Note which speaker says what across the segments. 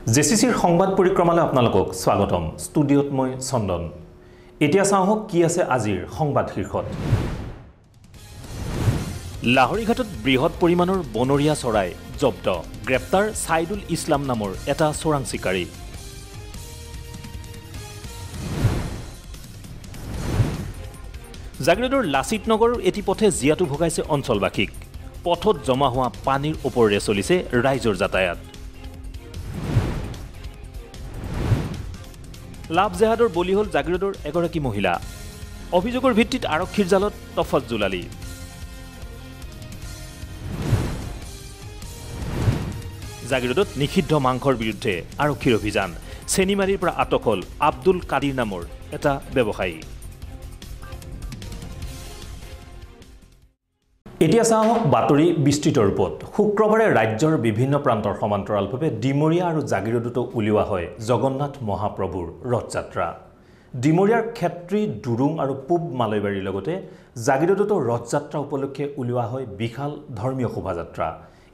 Speaker 1: জেচিচিৰ সংবাদ পৰিক্ৰমালৈ আপোনালোকক স্বাগতম। ষ্টুডিঅ'ত মই চন্দন। এতিয়া চাওঁ কি আছে আজিৰ সংবাদ শীৰ্ষত। লাহৰীঘাটত বৃহৎ পৰিমাণৰ বনৰীয়া চৰাই জব্দ। গ্ৰেপ্তাৰ ছাইদুল ইছলাম নামৰ এটা চোৰাং চিকাৰী। জাগিৰোডৰ লাচিত নগৰৰ এটি পথে জীয়াতু ভগাইছে অঞ্চলবাসীক। পথত জমা হোৱা পানীৰ ওপৰেৰে চলিছে ৰাইজৰ যাতায়াত। লাভ জেহাদৰ বলি হ'ল জাগিৰোডৰ এগৰাকী মহিলা। অভিযোগৰ ভিত্তিত আৰক্ষীৰ জালত তফাজ্জুল আলী। জাগিৰোডত নিষিদ্ধ মাংসৰ বিৰুদ্ধে আৰক্ষীৰ অভিযান। চেনিমাৰীৰ পৰা আটক হ'ল আব্দুল কাদিৰ নামৰ এটা ব্যৱসায়ী। এতিয়া চাওঁ বাতৰি বিস্তৃত ৰূপত। শুক্ৰবাৰে ৰাজ্যৰ বিভিন্ন প্ৰান্তৰ সমান্তৰালভাৱে ডিমৰীয়া আৰু জাগিৰোডতো উলিওৱা হয় জগন্নাথ মহাপ্ৰভুৰ ৰথযাত্ৰা। ডিমৰীয়াৰ ক্ষেত্ৰী, দুৰুং আৰু পূব মালৈবাৰীৰ লগতে জাগিৰোডতো ৰথযাত্ৰা উপলক্ষে উলিওৱা হয় বিশাল ধৰ্মীয় শোভাযাত্ৰা।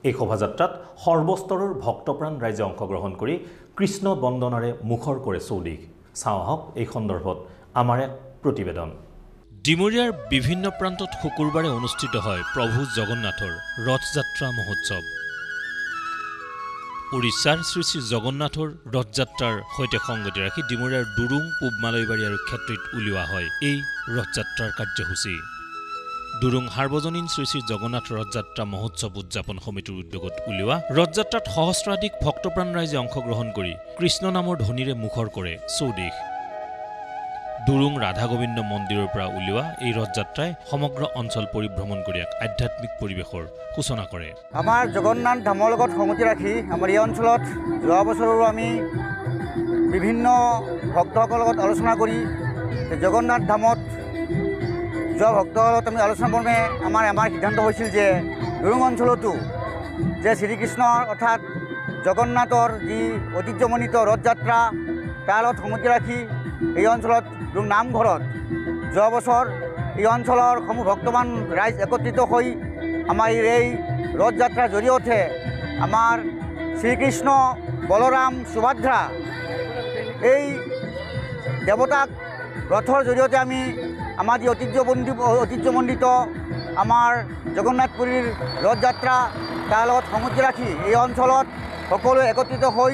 Speaker 1: এই শোভাযাত্ৰাত সৰ্বস্তৰৰ ভক্তপ্ৰাণ ৰাইজে অংশগ্ৰহণ কৰি কৃষ্ণ বন্দনাৰে মুখৰ কৰে চৌদিশ। চাওঁ আহক এই সন্দৰ্ভত আমাৰ এক প্ৰতিবেদন। ডিমৰীয়াৰ বিভিন্ন প্ৰান্তত শুকুৰবাৰে অনুষ্ঠিত হয় প্ৰভু জগন্নাথৰ ৰথযাত্ৰা মহোৎসৱ। উৰিষ্যাৰ শ্ৰী শ্ৰী জগন্নাথৰ ৰথযাত্ৰাৰ সৈতে সংগতি ৰাখি ডিমৰীয়াৰ দুৰুং, পূব মালৈবাৰী আৰু ক্ষেত্ৰীত উলিওৱা হয় এই ৰথযাত্ৰাৰ কাৰ্যসূচী। দুৰুং সাৰ্বজনীন শ্ৰী শ্ৰী জগন্নাথ ৰথযাত্ৰা মহোৎসৱ উদযাপন সমিতিৰ উদ্যোগত উলিওৱা ৰথযাত্ৰাত সহস্ৰাধিক ভক্তপ্ৰাণ ৰাইজে অংশগ্ৰহণ কৰি কৃষ্ণ নামৰ ধ্বনিৰে মুখৰ কৰে চৌদিশ। দুৰুং ৰাধা গোবিন্দ মন্দিৰৰ পৰা উলিওৱা এই ৰথযাত্ৰাই সমগ্ৰ অঞ্চল পৰিভ্ৰমণ কৰি এক আধ্যাত্মিক পৰিৱেশৰ সূচনা কৰে।
Speaker 2: আমাৰ জগন্নাথ ধামৰ লগত সংগতি ৰাখি আমাৰ এই অঞ্চলত যোৱা বছৰো আমি বিভিন্ন ভক্তসকলৰ লগত আলোচনা কৰি জগন্নাথ ধামত যোৱা ভক্তসকলৰ লগত আমি আলোচনা মৰ্মে আমাৰ সিদ্ধান্ত হৈছিল যে দুৰুং অঞ্চলতো যে শ্ৰীকৃষ্ণৰ অৰ্থাৎ জগন্নাথৰ যি ঐতিহ্যমণ্ডিত ৰথযাত্ৰা তাৰ লগত সংগতি ৰাখি এই অঞ্চলত নামঘৰত যোৱা বছৰ এই অঞ্চলৰ সমূহ ভক্তমান ৰাইজ একত্ৰিত হৈ আমাৰ এই ৰথযাত্ৰাৰ জৰিয়তে আমাৰ শ্ৰীকৃষ্ণ, বলৰাম, সুভদ্ৰা এই দেৱতাক ৰথৰ জৰিয়তে আমি আমাৰ যি ঐতিহ্যমণ্ডিত আমাৰ জগন্নাথপুৰীৰ ৰথযাত্ৰা তাৰ লগত সংগতি ৰাখি এই অঞ্চলত সকলোৱে একত্ৰিত হৈ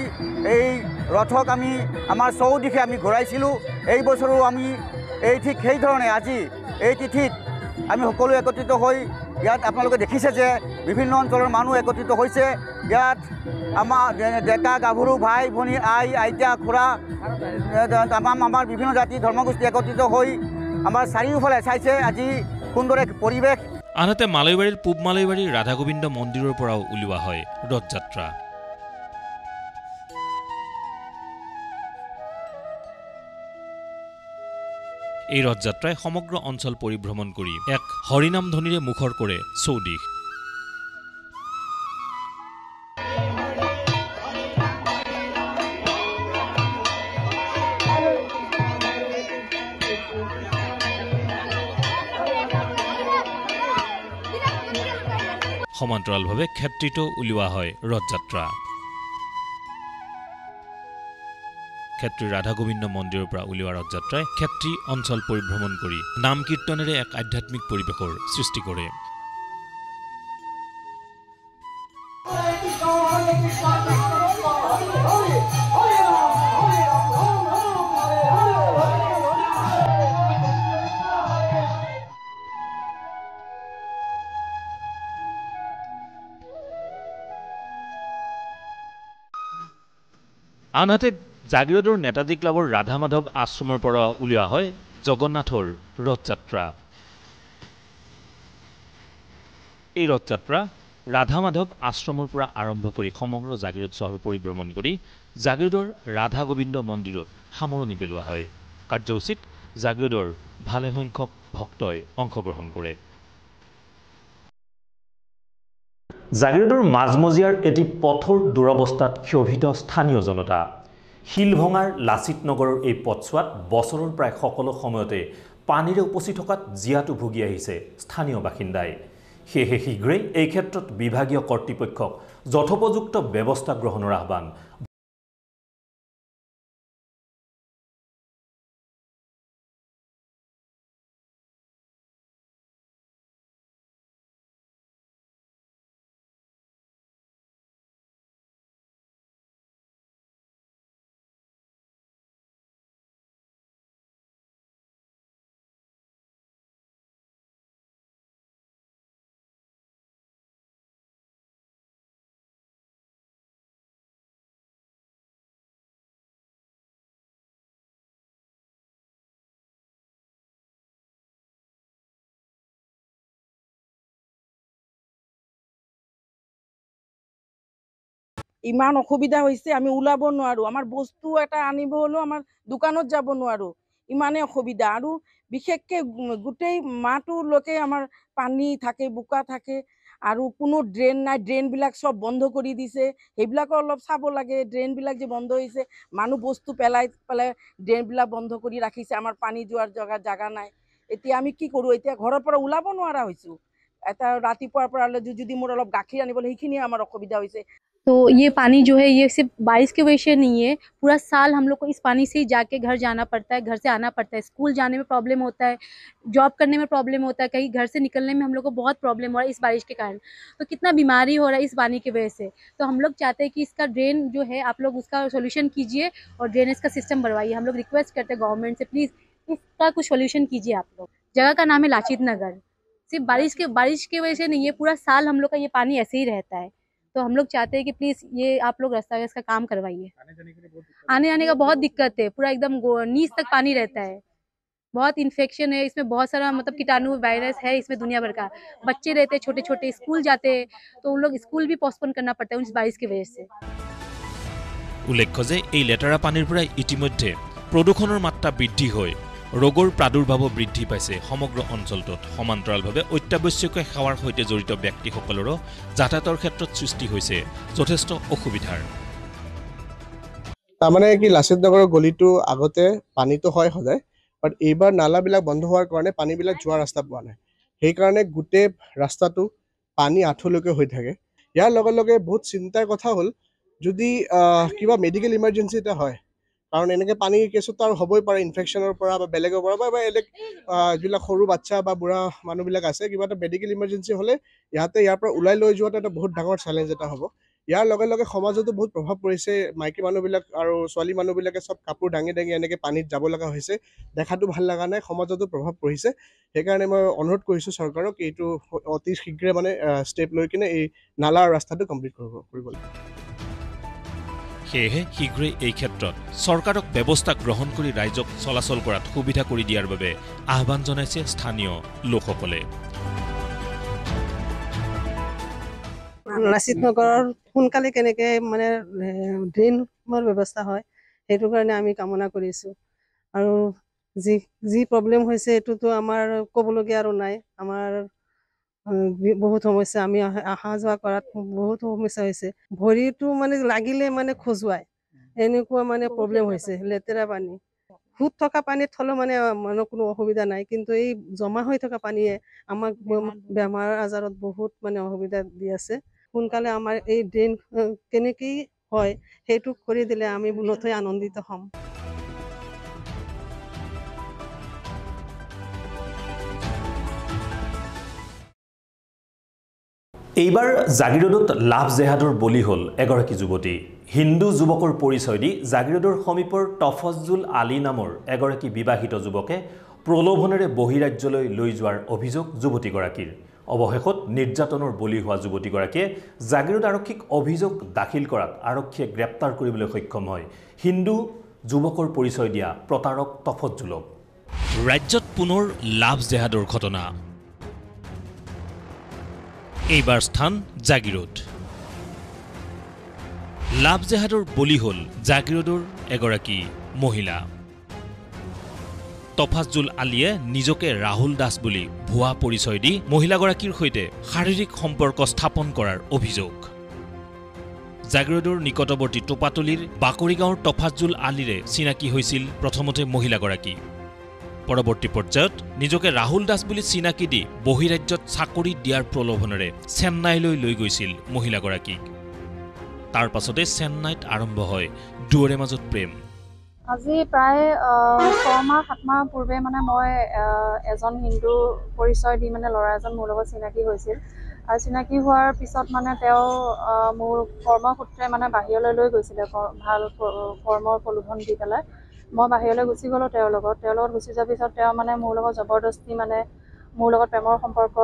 Speaker 2: এই ৰথক আমি আমাৰ চৌদিশে আমি ঘূৰাইছিলোঁ। এই বছৰো আমি এই ঠিক সেইধৰণে আজি এই তিথিত আমি সকলোৱে একত্ৰিত হৈ ইয়াত আপোনালোকে দেখিছে যে বিভিন্ন অঞ্চলৰ মানুহ একত্ৰিত হৈছে। ইয়াত আমাৰ ডেকা গাভৰু, ভাই ভনী, আই আইতা, খুৰা, আমাৰ বিভিন্ন জাতি ধৰ্মগোষ্ঠী একত্ৰিত হৈ আমাৰ চাৰিওফালে চাইছে আজি সুন্দৰ এক পৰিৱেশ।
Speaker 1: আনহাতে মালৈবাৰীৰ পূব মালৈবাৰী ৰাধা গোবিন্দ মন্দিৰৰ পৰাও উলিওৱা হয় ৰথযাত্ৰা। এই ৰথযাত্ৰাই সমগ্ৰ অঞ্চল পৰিভ্ৰমণ কৰি এক হৰিনাম ধ্বনিৰে মুখৰ কৰে চৌদিশ। সমান্তৰালভাৱে ক্ষেত্ৰীতো উলিওৱা হয় ৰথযাত্ৰা। ক্ষেত্ৰী ৰাধা গোবিন্দ মন্দিৰৰ পৰা উলিওৱা ৰথযাত্ৰাই ক্ষেত্ৰী অঞ্চল পৰিভ্ৰমণ কৰি নাম কীৰ্তনেৰে এক আধ্যাত্মিক পৰিৱেশৰ সৃষ্টি কৰে। আনহাতে জাগিৰোডৰ নেতাজী ক্লাবৰ ৰাধা মাধৱ আশ্ৰমৰ পৰা উলিওৱা হয় জগন্নাথৰ ৰথযাত্ৰা। এই ৰথযাত্ৰা ৰাধা মাধৱ আশ্ৰমৰ পৰা আৰম্ভ কৰি সমগ্ৰ জাগিৰোড চহৰ পৰিভ্ৰমণ কৰি জাগিৰোডৰ ৰাধা গোবিন্দ মন্দিৰত সামৰণি পেলোৱা হয়। কাৰ্যসূচীত জাগিৰোডৰ ভালেসংখ্যক ভক্তই অংশগ্ৰহণ কৰে। জাগিৰোডৰ মাজমজিয়াৰ এটি পথৰ দুৰৱস্থাত ক্ষোভিত স্থানীয় জনতা। শিলভঙাৰ লাচিত নগৰৰ এই পথছোৱাত বছৰৰ প্ৰায় সকলো সময়তে পানীৰে উপচি থকাত জীয়াতু ভুগি আহিছে স্থানীয় বাসিন্দাই। সেয়েহে শীঘ্ৰেই এই ক্ষেত্ৰত বিভাগীয় কৰ্তৃপক্ষক যথোপযুক্ত ব্যৱস্থা গ্ৰহণৰ আহ্বান
Speaker 3: ইমান অসুবিধা হৈছে, আমি ওলাব নোৱাৰোঁ। আমাৰ বস্তু এটা আনিব হ'লেও আমাৰ দোকানত যাব নোৱাৰোঁ, ইমানেই অসুবিধা। আৰু বিশেষকৈ গোটেই মাহটোলৈকে আমাৰ পানী থাকে, বোকা থাকে, আৰু কোনো ড্ৰেইন নাই। ড্ৰেইনবিলাক চব বন্ধ কৰি দিছে, সেইবিলাকো অলপ চাব লাগে। ড্ৰেইনবিলাক যে বন্ধ হৈছে, মানুহ বস্তু পেলাই ড্ৰেইনবিলাক বন্ধ কৰি ৰাখিছে। আমাৰ পানী যোৱাৰ জাগা নাই। এতিয়া আমি কি কৰোঁ? এতিয়া ঘৰৰ পৰা ওলাব নোৱাৰা হৈছোঁ। এটা ৰাতিপুৱাৰ পৰা যদি মোৰ অলপ গাখীৰ আনিবলৈ, সেইখিনিয়ে আমাৰ অসুবিধা হৈছে।
Speaker 4: तो ये पानी जो है ये सिर्फ बारिश की वजह से नहीं है, पूरा साल हम लोग को इस पानी से ही जाके घर जाना पड़ता है, घर से आना पड़ता है। स्कूल जाने में प्रॉब्लम होता है, जॉब करने में प्रॉब्लम होता है, कहीं घर से निकलने में हम लोग को बहुत प्रॉब्लम हो रहा है इस बारिश के कारण। तो कितना बीमारी हो रहा है इस पानी की वजह से। तो हम लोग चाहते हैं कि इसका ड्रेन जो है आप लोग उसका सोल्यूशन कीजिए और ड्रेनेज का सिस्टम बढ़वाइए। हम लोग रिक्वेस्ट करते हैं गवर्नमेंट से, प्लीज़ इसका कुछ सोल्यूशन कीजिए आप लोग। जगह का नाम है लाचित नगर। सिर्फ बारिश की वजह से नहीं है, पूरा साल हम लोग का ये पानी ऐसे ही रहता है। तो हम लोग चाहते हैं कि प्लीज़ ये आप लोग रास्ता इसका काम करवाइए। आने जाने का बहुत दिक्कत है, पूरा एकदम नीच तक पानी रहता है। बहुत इन्फेक्शन है इसमें, बहुत सारा मतलब कीटाणु वायरस है इसमें दुनिया भर का। बच्चे रहते हैं छोटे छोटे, स्कूल जाते हैं, तो उन लोग स्कूल भी पोस्टपोन करना पड़ता है इस बारिश की वजह से।
Speaker 1: उल्लेख्य जे এই লেতেৰা পানীৰ পৰা ইতিমধ্যে প্ৰদূষণৰ মাত্ৰা বৃদ্ধি হৈ ৰোগৰ প্ৰাদুৰ্ভাৱ বৃদ্ধি পাইছে সমগ্ৰ অঞ্চলটোত। সমান্তৰালভাৱে অত্যাৱশ্যকীয় সেৱাৰ সৈতে জড়িত ব্যক্তিসকলৰো যাতায়াতৰ ক্ষেত্ৰত সৃষ্টি হৈছে যথেষ্ট অসুবিধাৰ।
Speaker 5: তাৰমানে কি লাচিত নগৰৰ গলিটো আগতে পানীটো হয় সদায়, বাট এইবাৰ নালাবিলাক বন্ধ হোৱাৰ কাৰণে পানীবিলাক যোৱা ৰাস্তা পোৱা নাই। সেইকাৰণে গোটেই ৰাস্তাটো পানী আঁঠুলৈকে হৈ থাকে। ইয়াৰ লগে লগে বহুত চিন্তাৰ কথা হ'ল যদি কিবা মেডিকেল ইমাৰ্জেঞ্চি এটা হয়, কাৰণ এনেকৈ পানীৰ কেছত আৰু হ'বই পাৰে ইনফেকশ্যনৰ পৰা বা বেলেগৰ পৰা বা বেলেগ যিবিলাক সৰু বাচ্চা বা বুঢ়া মানুহবিলাক আছে, কিবা এটা মেডিকেল ইমাৰ্জেঞ্চি হ'লে ইয়াৰ পৰা ওলাই লৈ যোৱাটো এটা বহুত ডাঙৰ চেলেঞ্জ এটা হ'ব। ইয়াৰ লগে লগে সমাজতো বহুত প্ৰভাৱ পৰিছে। মাইকী মানুহবিলাক আৰু ছোৱালী মানুহবিলাকে চব কাপোৰ দাঙি দাঙি এনেকৈ পানীত যাব লগা হৈছে, দেখাটো ভাল লগা নাই, সমাজতো প্ৰভাৱ পৰিছে। সেইকাৰণে মই অনুৰোধ কৰিছোঁ চৰকাৰক এইটো অতি শীঘ্ৰে মানে ষ্টেপ লৈ কিনে এই নালা ৰাস্তাটো কমপ্লিট কৰিব লাগে।
Speaker 1: সেয়েহে শীঘ্ৰেই এই ক্ষেত্ৰত চৰকাৰক ব্যৱস্থা গ্ৰহণ কৰি ৰাইজক চলাচল কৰাত সুবিধা কৰি দিয়াৰ বাবে আহ্বান জনাইছে স্থানীয় লোকসকলে।
Speaker 6: লাচিত নগৰৰ সোনকালে কেনেকৈ মানে ড্ৰেইনৰ ব্যৱস্থা হয় সেইটো কাৰণে আমি কামনা কৰিছোঁ। আৰু যি প্ৰব্লেম হৈছে এইটোতো আমাৰ ক'বলগীয়া আৰু নাই। আমাৰ বহুত সমস্যা, আমি অহা যোৱা কৰাত বহুত সমস্যা হৈছে। ভৰিটো মানে লাগিলে মানে খজুৱাই, এনেকুৱা মানে প্ৰব্লেম হৈছে। লেতেৰা পানী সুত থকা পানীত থ'লেও মানে কোনো অসুবিধা নাই, কিন্তু এই জমা হৈ থকা পানীয়ে আমাক বেমাৰ আজাৰত বহুত মানে অসুবিধা দি আছে। সোনকালে আমাৰ এই ড্ৰেইন কেনেকৈ হয় সেইটো কৰি দিলে আমি নথৈ আনন্দিত হ'ম।
Speaker 1: এইবাৰ জাগিৰোডত লাভ জেহাদৰ বলি হ'ল এগৰাকী যুৱতী। হিন্দু যুৱকৰ পৰিচয় দি জাগিৰোডৰ সমীপৰ তফজ্জুল আলী নামৰ এগৰাকী বিবাহিত যুৱকে প্ৰলোভনেৰে বহিৰাজ্যলৈ লৈ যোৱাৰ অভিযোগ যুৱতীগৰাকীৰ। অৱশেষত নিৰ্যাতনৰ বলি হোৱা যুৱতীগৰাকীয়ে জাগিৰোড আৰক্ষীক অভিযোগ দাখিল কৰাত আৰক্ষীয়ে গ্ৰেপ্তাৰ কৰিবলৈ সক্ষম হয় হিন্দু যুৱকৰ পৰিচয় দিয়া প্ৰতাৰক তফজ্জুলক। ৰাজ্যত পুনৰ লাভ জেহাদৰ ঘটনা। এইবাৰ স্থান জাগিৰোড। লাভ জেহাদৰ বলি হ'ল জাগিৰোডৰ এগৰাকী মহিলা। তফাজ্জুল আলীয়ে নিজকে ৰাহুল দাস বুলি ভুৱা পৰিচয় দি মহিলাগৰাকীৰ সৈতে শাৰীৰিক সম্পৰ্ক স্থাপন কৰাৰ অভিযোগ। জাগিৰোডৰ নিকটৱৰ্তী টোপাতলিৰ বাকৰি গাঁৱৰ তফাজ্জুল আলীৰে চিনাকি হৈছিল প্ৰথমতে মহিলাগৰাকী। পৰৱৰ্তী পৰ্যায়ত নিজকে ৰাহুল দাস বুলি চিনাকি দি বহিৰাজ্যত চাকৰি দিয়াৰ প্ৰলোভনেৰে চেন্নাইলৈ লৈ গৈছিল মহিলাগৰাকীক। তাৰ পাছতে চেন্নাইত আৰম্ভ হয় দুয়োৰে মাজত প্ৰেম।
Speaker 7: আজি প্ৰায় 6 মাহ 7 মাহ পূৰ্বে মানে মই এজন হিন্দু পৰিচয় দি মানে ল'ৰা এজন মোৰ লগত চিনাকি হৈছিল। আৰু চিনাকি হোৱাৰ পিছত মানে তেওঁ মোৰ কৰ্মসূত্ৰে মানে বাহিৰলৈ লৈ গৈছিলে, ভাল কৰ্মৰ প্ৰলোভন দি পেলাই। মই বাহিৰলৈ গুচি গ'লোঁ তেওঁৰ লগত গুচি যোৱাৰ পিছত তেওঁ মানে মোৰ লগত জবৰদস্তি মানে মোৰ লগত প্ৰেমৰ সম্পৰ্ক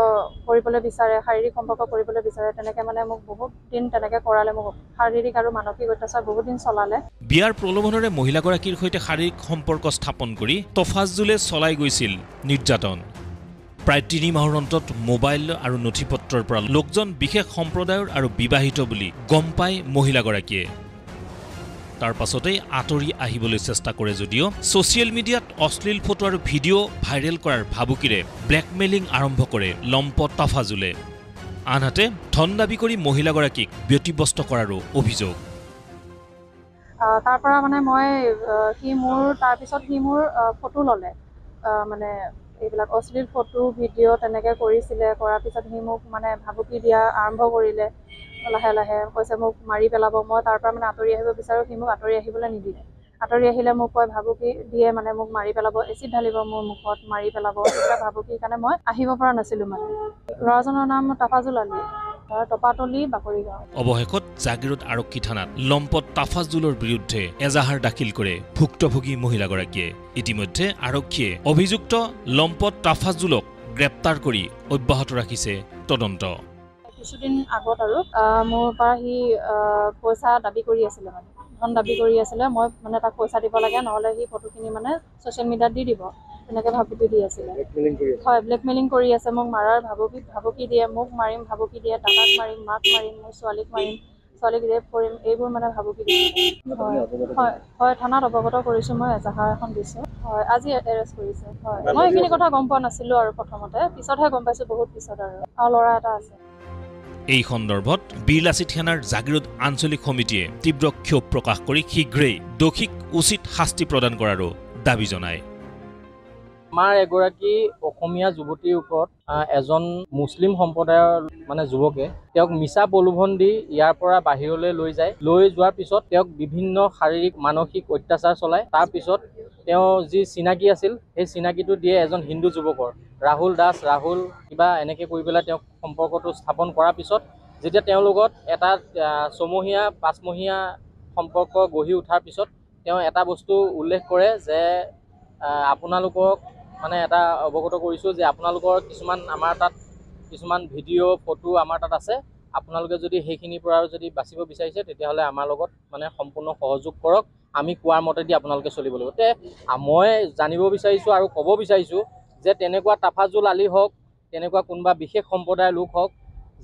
Speaker 7: কৰিবলৈ বিচাৰে, শাৰীৰিক সম্পৰ্ক কৰিবলৈ বিচাৰে। তেনেকৈ মানে মোক বহুত দিন তেনেকৈ কৰালে, মোক শাৰীৰিক আৰু মানসিক অত্যাচাৰ বহুত দিন চলালে।
Speaker 1: বিয়াৰ প্ৰলোভনেৰে মহিলাগৰাকীৰ সৈতে শাৰীৰিক সম্পৰ্ক স্থাপন কৰি তফাজ্জুলে চলাই গৈছিল নিৰ্যাতন। প্ৰায় 3 মাহৰ অন্তত মোবাইল আৰু নথিপত্ৰৰ পৰা লোকজন বিশেষ সম্প্ৰদায়ৰ আৰু বিবাহিত বুলি গম পাই মহিলাগৰাকীয়ে তাৰ পাছতেই আঁতৰি আহিবলৈ চেষ্টা কৰে যদিও ছ'চিয়েল মিডিয়াত অশ্লীল ফটো আৰু ভিডিঅ' ভাইৰেল কৰাৰ ভাবুকিৰে ব্লেকমেইলিং আৰম্ভ কৰে লম্পট তাফাজুলে। আনহাতে ধন দাবী কৰি মহিলাগৰাকীক ব্যতিব্যস্ত কৰাৰো অভিযোগ।
Speaker 7: তাৰ পৰা মানে মই সি মোৰ ফটো ল'লে, মানে এইবিলাক অশ্লীল ফটো ভিডিঅ' তেনেকৈ কৰিছিলে। কৰাৰ পিছত সি মোক মানে ভাবুকি দিয়া আৰম্ভ কৰিলে। লাহে লাহে কৈছে মোক মাৰি পেলাব। মই তাৰ পৰা মানে আঁতৰি আহিব বিচাৰোঁ, সি মোক আঁতৰি আহিবলৈ নিদিলে। আঁতৰি আহিলে মোক কয় ভাবুকি দিয়ে, মানে মোক মাৰি পেলাব, এচিড ঢালিব মোৰ মুখত, মাৰি পেলাব। সেইবিলাক ভাবুকিৰ কাৰণে মই আহিব পৰা নাছিলোঁ। মানে ল'ৰাজনৰ নাম তাফাজুল আলী, টপাতলি বাকৰি গাঁও।
Speaker 1: অৱশেষত জাগিৰোড আৰক্ষী থানাত লম্পট তাফাজুলৰ বিৰুদ্ধে এজাহাৰ দাখিল কৰে ভুক্তভোগী মহিলাগৰাকীয়ে। ইতিমধ্যে আৰক্ষীয়ে অভিযুক্ত লম্পট তাফাজুলক গ্ৰেপ্তাৰ কৰি অব্যাহত ৰাখিছে তদন্ত।
Speaker 7: কিছুদিন আগত আৰু মোৰ পৰা সি পইচা দাবী কৰি আছিলে, মানে ধন দাবী কৰি আছিলে। মই মানে তাক পইচা দিব লাগে, নহ'লে সি ফটোখিনি মানে ছ'চিয়েল মিডিয়াত দি দিব, তেনেকৈ ভাবুকি দি আছিলে। হয়, ব্লেকমেইলিং কৰি আছে। মোক মাৰাৰ ভাবুকি দিয়ে, মোক মাৰিম ভাবুকি দিয়ে, দাদাক মাৰিম, মাক মাৰিম, মোৰ ছোৱালীক মাৰিম, ছোৱালীক ৰেপ কৰিম, এইবোৰ মানে ভাবুকি দিছে। হয়, থানাত অৱগত কৰিছোঁ, মই এজাহাৰ এখন দিছোঁ। হয়, আজি এৰেষ্ট কৰিছে। হয়, মই এইখিনি কথা গম পোৱা নাছিলোঁ আৰু প্ৰথমতে, পিছতহে গম পাইছোঁ, বহুত পিছত আৰু ল'ৰা এটা আছে।
Speaker 1: এই সন্দৰ্ভত বীৰলাচিত থানাৰ জাগিৰোড আঞ্চলিক সমিতিয়ে তীব্ৰ ক্ষোভ প্ৰকাশ কৰি শীঘ্ৰেই দোষীক উচিত শাস্তি প্ৰদান কৰাৰো দাবী জনায়।
Speaker 8: আমাৰ এগৰাকী অসমীয়া যুৱতীৰ ওপৰত এজন মুছলিম সম্প্ৰদায়ৰ মানে যুৱকে তেওঁক মিছা প্ৰলোভন দি ইয়াৰ পৰা বাহিৰলৈ লৈ যায়। লৈ যোৱাৰ পিছত তেওঁক বিভিন্ন শাৰীৰিক মানসিক অত্যাচাৰ চলায়। তাৰপিছত তেওঁ যি চিনাকি আছিল সেই চিনাকিটো দিয়ে এজন হিন্দু যুৱকৰ, ৰাহুল দাস, ৰাহুল কিবা এনেকৈ কৰি পেলাই তেওঁক সম্পৰ্কটো স্থাপন কৰাৰ পিছত যেতিয়া তেওঁৰ লগত এটা ছমহীয়া 5 মহীয়া সম্পৰ্ক গঢ়ি উঠাৰ পিছত তেওঁ এটা বস্তু উল্লেখ কৰে যে আপোনালোকক মানে এটা অৱগত কৰিছোঁ যে আপোনালোকৰ আমাৰ তাত কিছুমান ভিডিঅ' ফটো আমাৰ তাত আছে। আপোনালোকে যদি সেইখিনিৰ পৰা যদি বাচিব বিচাৰিছে তেতিয়াহ'লে আমাৰ লগত মানে সম্পূৰ্ণ সহযোগ কৰক, আমি কোৱাৰ মতেদি আপোনালোকে চলিব লাগিব। মই জানিব বিচাৰিছোঁ আৰু ক'ব বিচাৰিছোঁ যে তেনেকুৱা তাফাজুল আলী হওক, তেনেকুৱা কোনোবা বিশেষ সম্প্ৰদায়ৰ লোক হওক,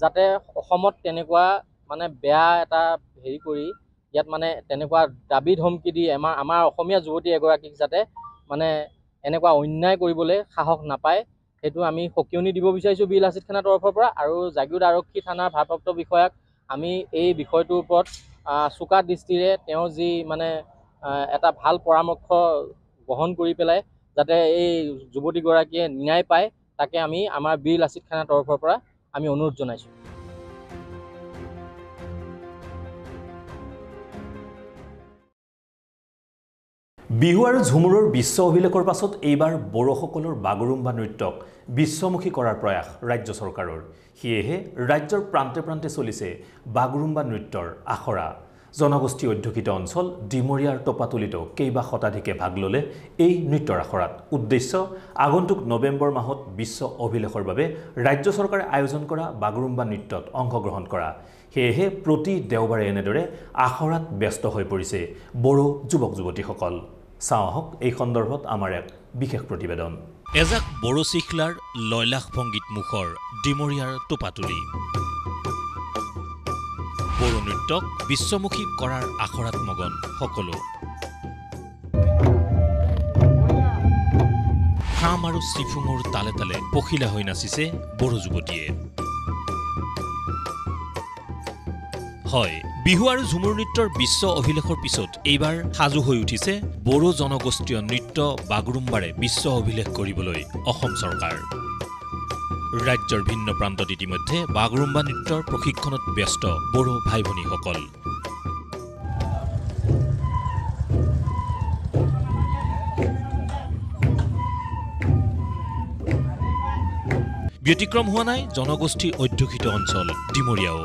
Speaker 8: যাতে অসমত তেনেকুৱা মানে বেয়া এটা হেৰি কৰি ইয়াত মানে তেনেকুৱা দাবী ধমকি দি আমাৰ অসমীয়া যুৱতী এগৰাকীক যাতে মানে এনেকুৱা অন্যায় কৰিবলৈ সাহস নাপায়, সেইটো আমি সকিয়নি দিব বিচাৰিছোঁ বীৰলাচিত থানাৰ তৰফৰ পৰা। আৰু জাগিৰোড আৰক্ষী থানাৰ ভাৰপ্ৰাপ্ত বিষয়াক আমি এই বিষয়টোৰ ওপৰত চোকা দৃষ্টিৰে তেওঁ যি মানে এটা ভাল পৰামৰ্শ গ্ৰহণ কৰি পেলাই যাতে এই যুৱতীগৰাকীয়ে ন্যায় পায়, তাকে আমি আমাৰ বীৰলাচিত থানাৰ তৰফৰ পৰা আমি অনুৰোধ জনাইছোঁ।
Speaker 1: বিহু আৰু ঝুমুৰৰ বিশ্ব অভিলেখৰ পাছত এইবাৰ বড়োসকলৰ বাগৰুম্বা নৃত্যক বিশ্বমুখী কৰাৰ প্ৰয়াস ৰাজ্য চৰকাৰৰ। সেয়েহে ৰাজ্যৰ প্ৰান্তে প্ৰান্তে চলিছে বাগৰুম্বা নৃত্যৰ আখৰা। জনগোষ্ঠী অধ্যুষিত অঞ্চল ডিমৰীয়াৰ টপাতলিতো কেইবা শতাধিকে ভাগ ল'লে এই নৃত্যৰ আখৰাত। উদ্দেশ্য আগন্তুক নৱেম্বৰ মাহত বিশ্ব অভিলেখৰ বাবে ৰাজ্য চৰকাৰে আয়োজন কৰা বাগৰুম্বা নৃত্যত অংশগ্ৰহণ কৰা। সেয়েহে প্ৰতি দেওবাৰে এনেদৰে আখৰাত ব্যস্ত হৈ পৰিছে বড়ো যুৱক যুৱতীসকল। চাওঁ আহক এই সন্দৰ্ভত আমাৰ এক বিশেষ প্ৰতিবেদন। এজাক বড়ো চিখলাৰ লয়লাস ভংগীত মুখৰ ডিমৰীয়াৰ টোপাতুলি। বড়ো নৃত্যক বিশ্বমুখী কৰাৰ আখৰাত মগন সকলো। খাম আৰু চিফুঙৰ তালে তালে পখিলা হৈ নাচিছে বড়ো যুৱতীয়ে। হয়, বিহু আৰু ঝুমুৰ নৃত্যৰ বিশ্ব অভিলেখৰ পিছত এইবাৰ সাজু হৈ উঠিছে বড়ো জনগোষ্ঠীয় নৃত্য বাগৰুম্বাৰে বিশ্ব অভিলেখ কৰিবলৈ অসম চৰকাৰ। ৰাজ্যৰ ভিন্ন প্ৰান্তত ইতিমধ্যে বাগৰুম্বা নৃত্যৰ প্ৰশিক্ষণত ব্যস্ত বড়ো ভাই ভনীসকল। ব্যতিক্ৰম হোৱা নাই জনগোষ্ঠী অধ্যুষিত অঞ্চল ডিমৰীয়াও।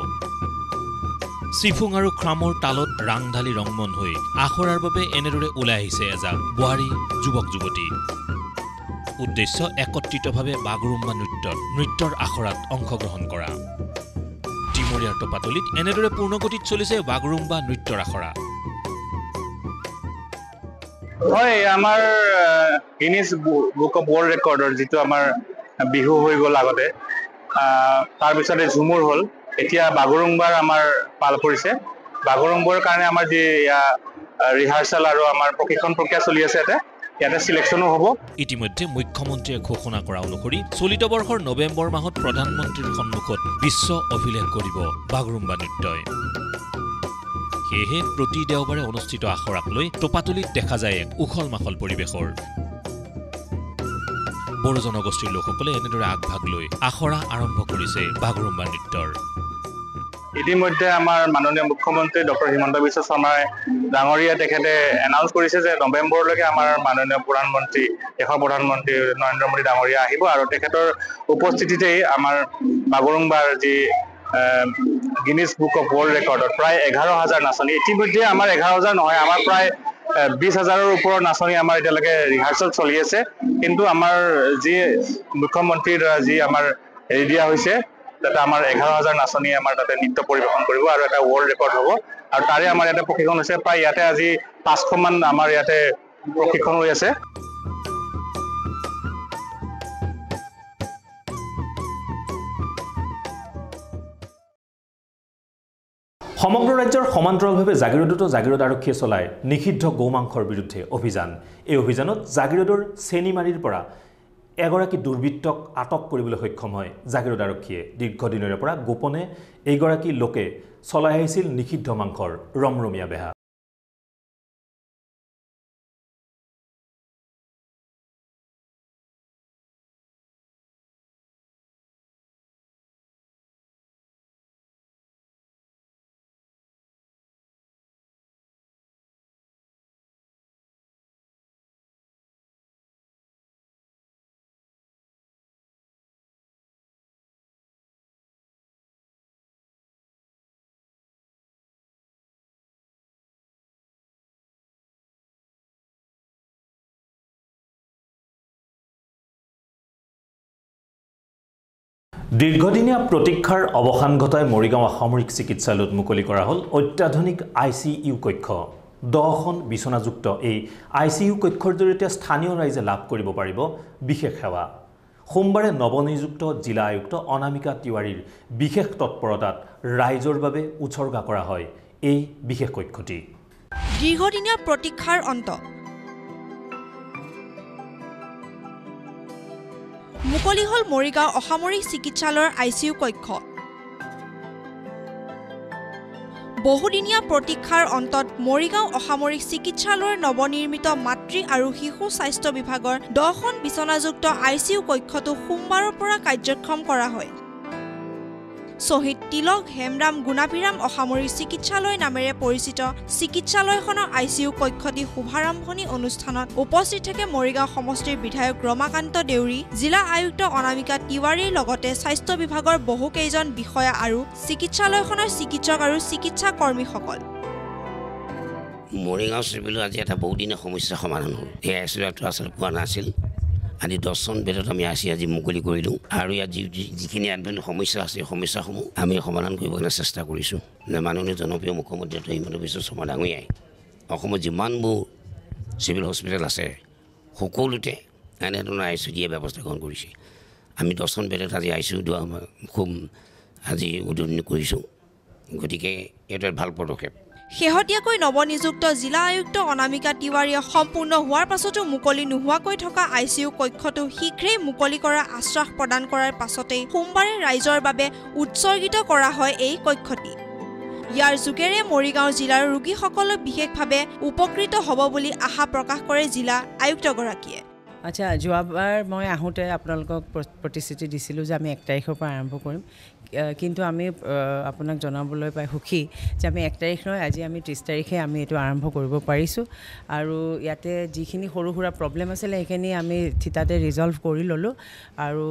Speaker 1: চিফুং আৰু খ্ৰামৰ তালত ৰাংঢালি ৰংমন হৈ আখৰাৰ বাবে এনেদৰে ওলাই আহিছে এজাক বোৱাৰী যুৱক যুৱতী। উদ্দেশ্য একত্ৰিতভাৱে বাগৰুম্বা নৃত্যৰ আখৰাত অংশগ্ৰহণ কৰা। ডিমৰীয়াৰ টপাতলিত এনেদৰে পূৰ্ণগতিত চলিছে বাগৰুম্বা নৃত্যৰ আখৰা।
Speaker 9: হয়, আমাৰ গিনিজ বুক অফ ৱৰ্ল্ড ৰেকৰ্ডৰ যিটো আমাৰ বিহু হৈ গ'ল আগতে, তাৰপিছতে ঝুমুৰ হ'ল, এতিয়া বাগৰুম্বাৰ আমাৰ পাল পৰিছে। বাগৰুম্বাৰ কাৰণে আমাৰ যি ৰিহাৰ্চেল আৰু আমাৰ প্ৰশিক্ষণ প্ৰক্ৰিয়া চলি আছে, ইয়াতে চিলেকশ্যনো হ'ব।
Speaker 1: ইতিমধ্যে মুখ্যমন্ত্ৰীয়ে ঘোষণা কৰা অনুসৰি চলিত বৰ্ষৰ নৱেম্বৰ মাহত প্ৰধানমন্ত্ৰীৰ সন্মুখত বিশ্ব অভিলেখ কৰিব বাগৰুম্বা নৃত্যই। সেয়েহে প্ৰতি দেওবাৰে অনুষ্ঠিত আখৰাক লৈ টোপাতলিত দেখা যায় এক উখল মাখল পৰিৱেশৰ। বড়ো জনগোষ্ঠীৰ লোকসকলে এনেদৰে আগভাগ লৈ আখৰা আৰম্ভ কৰিছে বাগৰুম্বা নৃত্যৰ।
Speaker 9: ইতিমধ্যে আমাৰ মাননীয় মুখ্যমন্ত্ৰী ডক্টৰ হিমন্ত বিশ্ব শৰ্মাই ডাঙৰীয়া তেখেতে এনাউন্স কৰিছে যে নৱেম্বৰলৈকে আমাৰ মাননীয় প্ৰধানমন্ত্ৰী, দেশৰ প্ৰধানমন্ত্ৰী নৰেন্দ্ৰ মোদী ডাঙৰীয়া আহিব আৰু তেখেতৰ উপস্থিতিতেই আমাৰ বাগৰুম্বাৰ যি গিনিজ বুক অফ ৱৰ্ল্ড ৰেকৰ্ডত প্ৰায় 11,000 নাচনী, ইতিমধ্যে আমাৰ 11,000 নহয়, আমাৰ প্ৰায় 20,000ৰ ওপৰত নাচনী আমাৰ এতিয়ালৈকে ৰিহাৰ্চেল চলি আছে। কিন্তু আমাৰ যি মুখ্যমন্ত্ৰীৰ দ্বাৰা যি আমাৰ হেৰি দিয়া হৈছে, তাতে আমাৰ 11,000 নাচনীয়ে আমাৰ তাতে নৃত্য পৰিৱেশন কৰিব আৰু এটা ৱৰ্ল্ড ৰেকৰ্ড হ'ব। আৰু তাৰে আমাৰ ইয়াতে প্ৰশিক্ষণ হৈছে, প্ৰায় ইয়াতে আজি 500মান আমাৰ ইয়াতে প্ৰশিক্ষণ হৈ আছে।
Speaker 1: সমগ্ৰ ৰাজ্যৰ সমান্তৰালভাৱে জাগিৰোডতো জাগিৰোড আৰক্ষীয়ে চলায় নিষিদ্ধ গোমাংসৰ বিৰুদ্ধে অভিযান। এই অভিযানত জাগিৰোডৰ চেনিমাৰীৰ পৰা এগৰাকী দুৰ্বৃত্তক আটক কৰিবলৈ সক্ষম হয় জাগিৰোড আৰক্ষীয়ে। দীৰ্ঘদিনৰে পৰা গোপনে এইগৰাকী লোকে চলাই আহিছিল নিষিদ্ধ মাংসৰ ৰমৰমীয়া বেহা। দীৰ্ঘদিনীয়া প্ৰতীক্ষাৰ অৱসান ঘটাই মৰিগাঁও সামৰিক চিকিৎসালয়ত মুকলি কৰা হ'ল অত্যাধুনিক ICU কক্ষ। 10খন বিচনাযুক্ত এই ICU কক্ষৰ জৰিয়তে স্থানীয় ৰাইজে লাভ কৰিব পাৰিব বিশেষ সেৱা। সোমবাৰে নৱনিযুক্ত জিলা আয়ুক্ত অনামিকা তিৱাৰীৰ বিশেষ তৎপৰতাত ৰাইজৰ বাবে উৎসৰ্গা কৰা হয় এই বিশেষ কক্ষটি।
Speaker 10: দীৰ্ঘদিনীয়া প্ৰতীক্ষাৰ অন্ত মুকলি হল মৰিগাঁও অসামৰিক চিকিৎসালয়ৰ ICU কক্ষ। বহুদিনীয়া প্ৰতীক্ষাৰ অন্তত মৰিগাঁও অসামৰিক চিকিৎসালয়ৰ নৱনিৰ্মিত মাতৃ আৰু শিশু স্বাস্থ্য বিভাগৰ 10খন বিচনাযুক্ত ICU কক্ষটো সোমবাৰৰ পৰা কাৰ্যক্ষম কৰা হয়। শহীদ তিলক হেমৰাম গুণাভিৰাম অসামৰিক চিকিৎসালয় নামেৰে পৰিচিত চিকিৎসালয়খনৰ ICU কক্ষটি শুভাৰম্ভণি অনুষ্ঠানত উপস্থিত থাকে মৰিগাঁও সমষ্টিৰ বিধায়ক ৰমাকান্ত দেউৰী, জিলা আয়ুক্ত অনামিকা তিৱাৰীৰ লগতে স্বাস্থ্য বিভাগৰ বহুকেইজন বিষয়া আৰু চিকিৎসালয়খনৰ চিকিৎসক আৰু চিকিৎসা কৰ্মীসকল।
Speaker 11: মৰিগাঁও চিভিলৰ আজি এটা বহুদিনীয়া সমস্যা সমাধান হ'ল। এই ICUটো আচলতে পোৱা নাছিল। আজি 10খন বেডত আমি আজি মুকলি কৰিলোঁ আৰু ইয়াত যিখিনি আন্তঃ সমস্যা আছে সমস্যাসমূহ আমি সমাধান কৰিব কাৰণে চেষ্টা কৰিছোঁ। মাননীয় জনপ্ৰিয় মুখ্যমন্ত্ৰী ডক্টৰ হিমন্ত বিশ্ব শৰ্মা ডাঙৰীয়াই অসমত যিমানবোৰ চিভিল হস্পিটেল আছে সকলোতে এনেধৰণৰ ICU দিয়াৰ ব্যৱস্থা গ্ৰহণ কৰিছে। আমি 10খন বেডত আজি ICU খুব আজি উদ্বোধনী কৰিছোঁ। গতিকে এইটো এক ভাল পদক্ষেপ।
Speaker 10: শেহতীয়াকৈ নৱনিযুক্ত জিলা আয়ুক্ত অনামিকা তিৱাৰীয়ে সম্পূৰ্ণ হোৱাৰ পাছতো মুকলি নোহোৱাকৈ থকা ICU কক্ষটো শীঘ্ৰেই মুকলি কৰাৰ আশ্বাস প্ৰদান কৰাৰ পাছতেই সোমবাৰে ৰাইজৰ বাবে উৎসৰ্গিত কৰা হয় এই কক্ষটি। ইয়াৰ যোগেৰে মৰিগাঁও জিলাৰ ৰোগীসকলে বিশেষভাৱে উপকৃত হ'ব বুলি আশা প্ৰকাশ কৰে জিলা আয়ুক্তগৰাকীয়ে।
Speaker 12: আচ্ছা, যোৱাবাৰ মই আহোঁতে আপোনালোকক প্ৰতিশ্ৰুতি দিছিলোঁ যে আমি 1 তাৰিখৰ পৰা আৰম্ভ কৰিম, কিন্তু আমি আপোনাক জনাবলৈ পাই সুখী যে আমি 1 তাৰিখ নহয়, আজি আমি 30 তাৰিখে আমি এইটো আৰম্ভ কৰিব পাৰিছোঁ। আৰু ইয়াতে যিখিনি সৰু সুৰা প্ৰব্লেম আছিলে সেইখিনি আমি থিতাতে ৰিজল্ভ কৰি ল'লোঁ। আৰু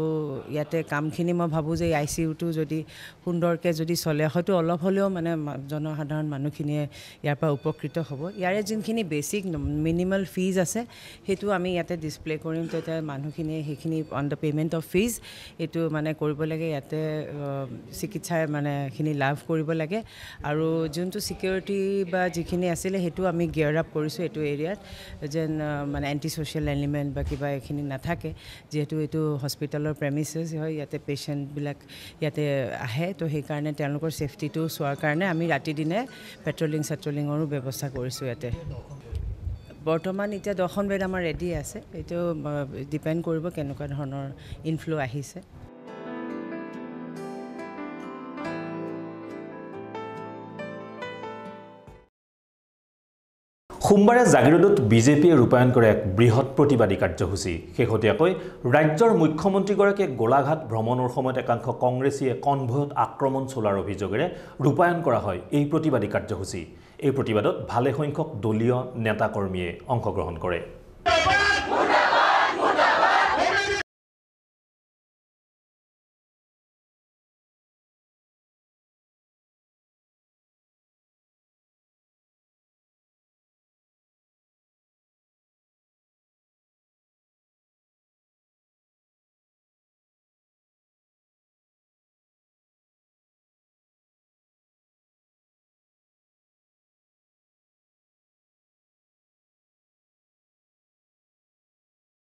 Speaker 12: ইয়াতে কামখিনি মই ভাবোঁ যে ICUটো যদি সুন্দৰকৈ যদি চলে হয়তো অলপ হ'লেও মানে জনসাধাৰণ মানুহখিনিয়ে ইয়াৰ পৰা উপকৃত হ'ব। ইয়াৰে যোনখিনি বেছিক মিনিমাল ফিজ আছে সেইটো আমি ইয়াতে ডিছপ্লে কৰিম, তেতিয়া মানুহখিনিয়ে সেইখিনি on the payment of fees এইটো মানে কৰিব লাগে। ইয়াতে চিকিৎসা মানে খিনি লাভ কৰিব লাগে আৰু যোনটো সিকিউৰিটি বা যিখিনি আছিলে হেতু আমি গিয়াৰ আপ কৰিছো এটো এৰিয়াত যেন মানে এন্টি সোশ্যাল এলিমেন্ট বা কিবা এখিনি নাথাকে যেহেতু এটো হস্পিটালৰ প্ৰেমিসেস হয় ইয়াতে পেশেন্ট বিলাক ইয়াতে আহে তো সেই কাৰণে তেওঁলোকৰ সেফটিটো সোৱাৰ কাৰণে আমি ৰাতি দিনে পেট্ৰলিংৰো ব্যৱস্থা কৰিছো ইয়াতে বৰ্তমান এতিয়া 10খন বেড আমাৰ ৰেডি আছে এটো ডিপেন্ড কৰিব কেনেকুৱা ধৰণৰ ইনফ্লো আহিছে
Speaker 1: সোমবাৰে জাগিৰোডত বিজেপিয়ে ৰূপায়ণ কৰে এক বৃহৎ প্ৰতিবাদী কাৰ্যসূচী শেহতীয়াকৈ ৰাজ্যৰ মুখ্যমন্ত্ৰীগৰাকীয়ে গোলাঘাট ভ্ৰমণৰ সময়ত একাংশ কংগ্ৰেছীয়ে কনভয়ত আক্ৰমণ চলাৰ অভিযোগেৰে ৰূপায়ণ কৰা হয় এই প্ৰতিবাদী কাৰ্যসূচী এই প্ৰতিবাদত ভালে সংখ্যক দলীয় নেতা কৰ্মীয়ে অংশগ্ৰহণ কৰে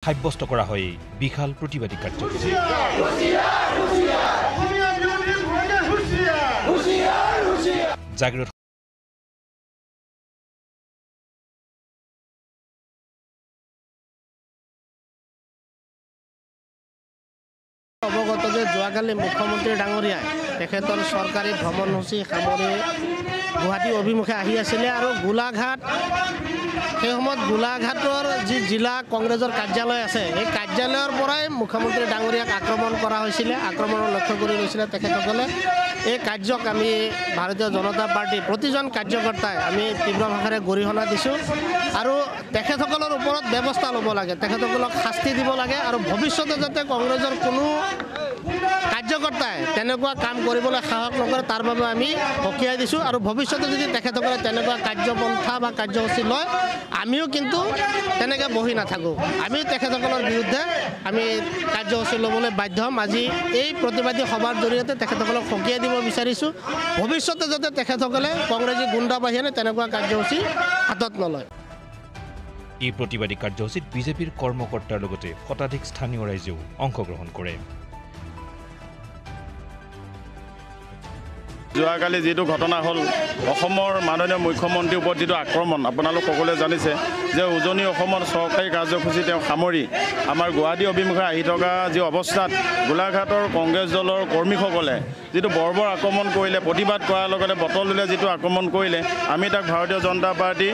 Speaker 1: সাব্যস্ত কৰা হয় বিশাল প্ৰতিবাদী কাৰ্যসূচী জাগিৰোড
Speaker 13: অৱগত যে যোৱাকালি মুখ্যমন্ত্ৰী ডাঙৰীয়াই তেখেতৰ চৰকাৰী ভ্ৰমণসূচী সামৰি গুৱাহাটী অভিমুখে আহি আছিলে আৰু গোলাঘাট সেই সময়ত গোলাঘাটৰ যি জিলা কংগ্ৰেছৰ কাৰ্যালয় আছে এই কাৰ্যালয়ৰ পৰাই মুখ্যমন্ত্ৰী ডাঙৰীয়াক আক্ৰমণ কৰা হৈছিলে আক্ৰমণৰ লক্ষ্য কৰি লৈছিলে তেখেতসকলে এই কাৰ্যক আমি ভাৰতীয় জনতা পাৰ্টি প্ৰতিজন কাৰ্যকৰ্তাই আমি তীব্ৰ ভাষাৰে গৰিহণা দিছোঁ আৰু তেখেতসকলৰ ওপৰত ব্যৱস্থা ল'ব লাগে তেখেতসকলক শাস্তি দিব লাগে আৰু ভৱিষ্যতে যাতে কংগ্ৰেছৰ কোনো কাৰ্যকৰ্তাই তেনেকুৱা কাম কৰিবলৈ সাহস নকৰে তাৰ বাবে আমি সকীয়াই দিছোঁ আৰু ভৱিষ্যতে যদি তেখেতসকলে তেনেকুৱা কাৰ্যপন্থা বা কাৰ্যসূচী লয় আমিও কিন্তু তেনেকৈ বহি নাথাকোঁ আমি তেখেতসকলৰ বিৰুদ্ধে আমি কাৰ্যসূচী ল'বলৈ বাধ্য হ'ম আজি এই প্ৰতিবাদী সভাৰ জৰিয়তে তেখেতসকলক সকীয়াই দিব বিচাৰিছোঁ ভৱিষ্যতে যাতে তেখেতসকলে কংগ্ৰেছী গুণ্ডা বাহিনী তেনেকুৱা কাৰ্যসূচী হাতত নলয়
Speaker 1: এই প্ৰতিবাদী কাৰ্যসূচীত বিজেপিৰ কৰ্মকৰ্তাৰ লগতে শতাধিক স্থানীয় ৰাইজেও অংশগ্ৰহণ কৰে
Speaker 9: যোৱাকালি যিটো ঘটনা হ'ল অসমৰ মাননীয় মুখ্যমন্ত্ৰীৰ ওপৰত যিটো আক্ৰমণ আপোনালোক সকলোৱে জানিছে যে উজনি অসমৰ চৰকাৰী কাৰ্যসূচী তেওঁ সামৰি আমাৰ গুৱাহাটী অভিমুখে আহি থকা যি অৱস্থাত গোলাঘাটৰ কংগ্ৰেছ দলৰ কৰ্মীসকলে যিটো বৰ্বৰ আক্ৰমণ কৰিলে প্ৰতিবাদ কৰাৰ লগতে বটল উলিয়াই যিটো আক্ৰমণ কৰিলে আমি তাক ভাৰতীয় জনতা পাৰ্টি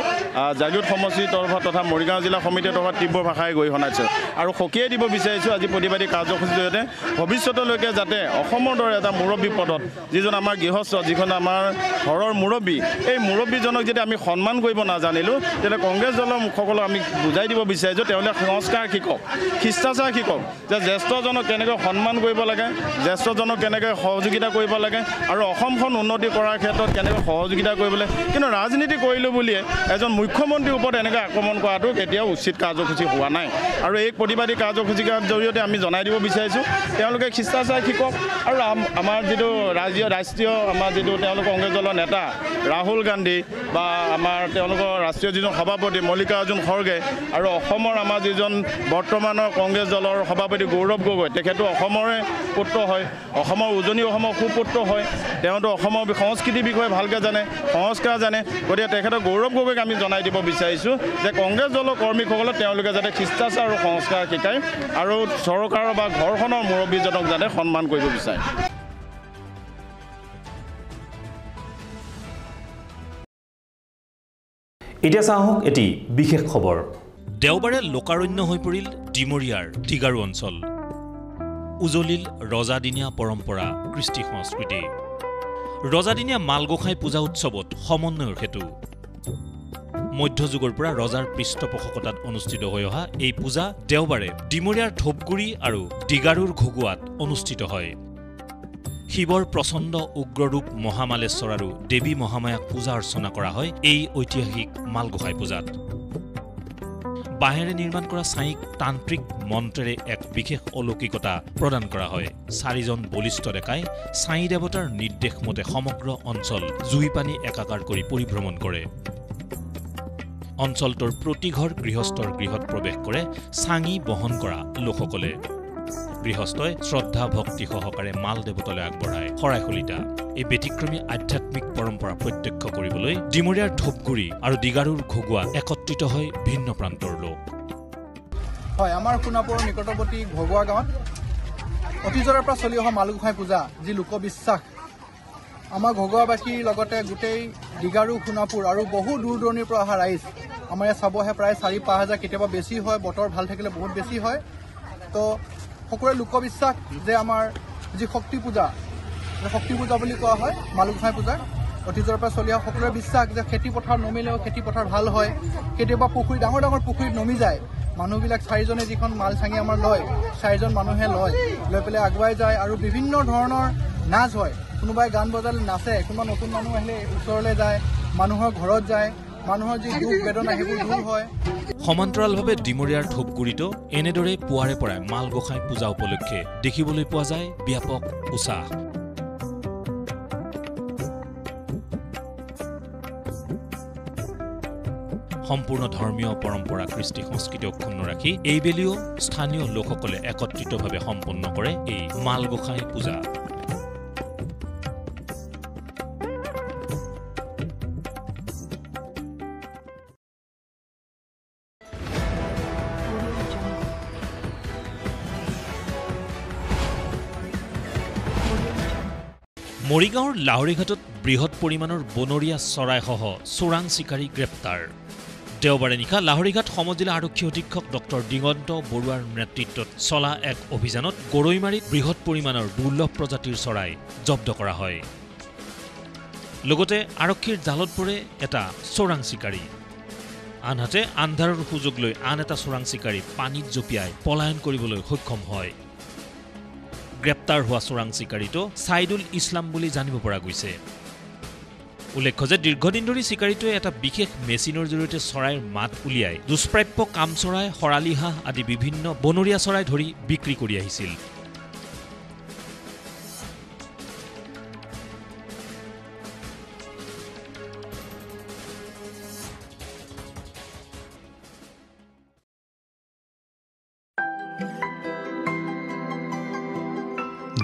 Speaker 9: জাগিৰোড সমষ্টিৰ তৰফত তথা মৰিগাঁও জিলা সমিতিৰ তৰফত তীব্ৰ ভাষাৰে গৰিহণাইছোঁ আৰু সকীয়াই দিব বিচাৰিছোঁ আজি প্ৰতিবাদী কাৰ্যসূচীৰ জৰিয়তে ভৱিষ্যতলৈকে যাতে অসমৰ দৰে এটা মুৰব্বী পদত যিজন আমাৰ গৃহস্থ যিখন আমাৰ ঘৰৰ মুৰব্বী এই মুৰব্বীজনক যদি আমি সন্মান কৰিব নাজানিলোঁ তেতিয়া কংগ্ৰেছ দলৰ মুখসকলক আমি বুজাই দিব বিচাৰিছোঁ তেওঁলোকে সংস্কাৰ শিকক শিষ্টাচাৰ শিকক যে জ্যেষ্ঠজনক কেনেকৈ সন্মান কৰিব লাগে জ্যেষ্ঠজনক কেনেকৈ সহযোগিতা কৰিব লাগে আৰু অসমখন উন্নতি কৰাৰ ক্ষেত্ৰত কেনেকৈ সহযোগিতা কৰিবলৈ কিন্তু ৰাজনীতি কৰিলোঁ বুলিয়ে এজন মুখ্যমন্ত্ৰীৰ ওপৰত এনেকৈ আক্ৰমণ কৰাটো কেতিয়াও উচিত কাৰ্যসূচী হোৱা নাই আৰু এই প্ৰতিবাদী কাৰ্যসূচীৰ জৰিয়তে আমি জনাই দিব বিচাৰিছোঁ তেওঁলোকে শিষ্টাচাৰ শিকক আৰু আমাৰ যিটো ৰাষ্ট্ৰীয় আমাৰ যিটো তেওঁলোকৰ কংগ্ৰেছ দলৰ নেতা ৰাহুল গান্ধী বা আমাৰ তেওঁলোকৰ ৰাষ্ট্ৰীয় যিজন সভাপতি মল্লিকাৰ্জুন খৰ্গে আৰু অসমৰ আমাৰ যিজন বৰ্তমানৰ কংগ্ৰেছ দলৰ সভাপতি গৌৰৱ গগৈ তেখেতো অসমৰে পুত্ৰ হয় অসমৰ উজনি অসমৰ সুপুত্ৰ হয় তেওঁতো অসমৰ সংস্কৃতিৰ বিষয়ে ভালকৈ জানে সংস্কাৰ জানে গতিকে তেখেতৰ গৌৰৱ গগৈক আমি জনাই দিব বিচাৰিছোঁ যে কংগ্ৰেছ দলৰ কৰ্মীসকলক তেওঁলোকে যাতে শিষ্টাচাৰ আৰু সংস্কাৰ শিকায় আৰু চৰকাৰৰ বা ঘৰখনৰ মুৰব্বীজনক যাতে সন্মান কৰিব বিচাৰে
Speaker 1: এতিয়া চাওক এটি বিশেষ খবৰ দেওবাৰে লোকাৰণ্য হৈ পৰিল ডিমৰিয়াৰ টিগাৰু অঞ্চল উজলিল ৰজাদিনীয়া পৰম্পৰা কৃষ্টি সংস্কৃতি ৰজাদিনীয়া মালগোসাঁই পূজা উৎসৱত সমন্বয়ৰ হেতু মধ্যযুগৰ পৰা ৰজাৰ পৃষ্ঠপোষকতাত অনুষ্ঠিত হৈ অহা এই পূজা দেওবাৰে ডিমৰিয়াৰ ধূপগুৰি আৰু টিগাৰুৰ ঘুগুৱাত অনুষ্ঠিত হয় শিৱৰ প্ৰচণ্ড উগ্ৰৰূপ মহামালেশ্বৰ আৰু দেৱী মহামায়াক পূজা অৰ্চনা কৰা হয় এই ঐতিহাসিক মালগোসাঁই পূজাত বাঁহেৰে নিৰ্মাণ কৰা ছাইক তান্ত্ৰিক মন্ত্ৰেৰে এক বিশেষ অলৌকিকতা প্ৰদান কৰা হয়। 4জন বলিষ্ঠ ডেকাই ছাই দেৱতাৰ নিৰ্দেশ মতে সমগ্ৰ অঞ্চল জুই পানী একাকাৰ কৰি পৰিভ্ৰমণ কৰে। অঞ্চলটোৰ প্ৰতি ঘৰ গৃহস্থৰ গৃহত প্ৰৱেশ কৰে চাঙি বহন কৰা লোকসকলে। গৃহস্থই শ্ৰদ্ধা ভক্তি সহকাৰে মাল দেৱতালৈ আগবঢ়ায় শৰাই শলিতা। এই ব্যতিক্ৰমী আধ্যাত্মিক পৰম্পৰা প্ৰত্যক্ষ কৰিবলৈ ডিমৰীয়াৰ ধূপগুৰি আৰু দিগাৰুৰ ঘগুৱা একত্ৰিত হয় ভিন্ন প্ৰান্তৰ লোক।
Speaker 14: হয়, আমাৰ সোণাপুৰৰ নিকটৱৰ্তী ঘগুৱা গাঁৱত অতীজৰে পৰা চলি অহা মা গোসাঁই পূজা যি লোকবিশ্বাস, আমাৰ ঘগুৱাবাসীৰ লগতে গোটেই দিগাৰু সোণাপুৰ আৰু বহু দূৰ দূৰণিৰ পৰা অহা ৰাইজ আমাৰ ইয়াত চাব আহে। প্ৰায় 4-5 হাজাৰ, কেতিয়াবা বেছি হয়, বতৰ ভাল থাকিলে বহুত বেছি হয়। তো সকলোৰে লোকবিশ্বাস যে আমাৰ যি শক্তি পূজা বুলি কোৱা হয় মা গোসাঁই পূজা, অতীজৰ পৰা চলি অহা সকলোৰে বিশ্বাস যে খেতি পথাৰ নমিলেও খেতি পথাৰ ভাল হয়। কেতিয়াবা পুখুৰী, ডাঙৰ ডাঙৰ পুখুৰীত নমি যায়, মানুহবিলাক 4জনে যিখন মাল চাঙি আমাৰ লয়, 4জন মানুহে লৈ পেলাই আগুৱাই যায় আৰু বিভিন্ন ধৰণৰ নাচ হয়। কোনোবাই গান বজালে নাচে, কোনোবা নতুন মানুহ আহিলে ওচৰলৈ যায়, মানুহৰ ঘৰত যায়, মানুহৰ যি দুখ বেদনা সেইবোৰ দূৰ হয়।
Speaker 1: সমান্তৰালভাৱে ডিমৰীয়াৰ ধূপগুৰিতো এনেদৰে পুৱাৰে পৰাই মাল গোসাঁই পূজা উপলক্ষে দেখিবলৈ পোৱা যায় ব্যাপক উৎসাহ। সম্পূৰ্ণ ধৰ্মীয় পৰম্পৰা কৃষ্টি সংস্কৃতি অক্ষুণ্ণ ৰাখি এইবেলিও স্থানীয় লোকসকলে একত্ৰিতভাৱে সম্পন্ন কৰে এই মাল গোসাঁই পূজা। মৰিগাঁৱৰ লাহৰীঘাটত বৃহৎ পৰিমাণৰ বনৰীয়া চৰাইসহ চোৰাং চিকাৰী গ্ৰেপ্তাৰ। দেওবাৰে নিশা লাহৰীঘাট সমজিলা আৰক্ষী অধীক্ষক ডক্টৰ দিগন্ত বৰুৱাৰ নেতৃত্বত চলা এক অভিযানত গৰৈমাৰীত বৃহৎ পৰিমাণৰ দুৰ্লভ প্ৰজাতিৰ চৰাই জব্দ কৰা হয়। লগতে আৰক্ষীৰ জালত পৰে এটা চোৰাং চিকাৰী। আনহাতে আন্ধাৰৰ সুযোগ লৈ আন এটা চোৰাং চিকাৰী পানীত জঁপিয়াই পলায়ন কৰিবলৈ সক্ষম হয়। গ্ৰেপ্তাৰ হোৱা চোৰাং চিকাৰীটো ছাইদুল ইছলাম বুলি জানিব পৰা গৈছে। উল্লেখ্য যে দীৰ্ঘদিন ধৰি চিকাৰীটোৱে এটা বিশেষ মেচিনৰ জৰিয়তে চৰাইৰ মাত উলিয়াই দুষ্প্ৰাপ্য কামচৰাই, শৰালী হাঁহ আদি বিভিন্ন বনৰীয়া চৰাই ধৰি বিক্ৰী কৰি আহিছিল।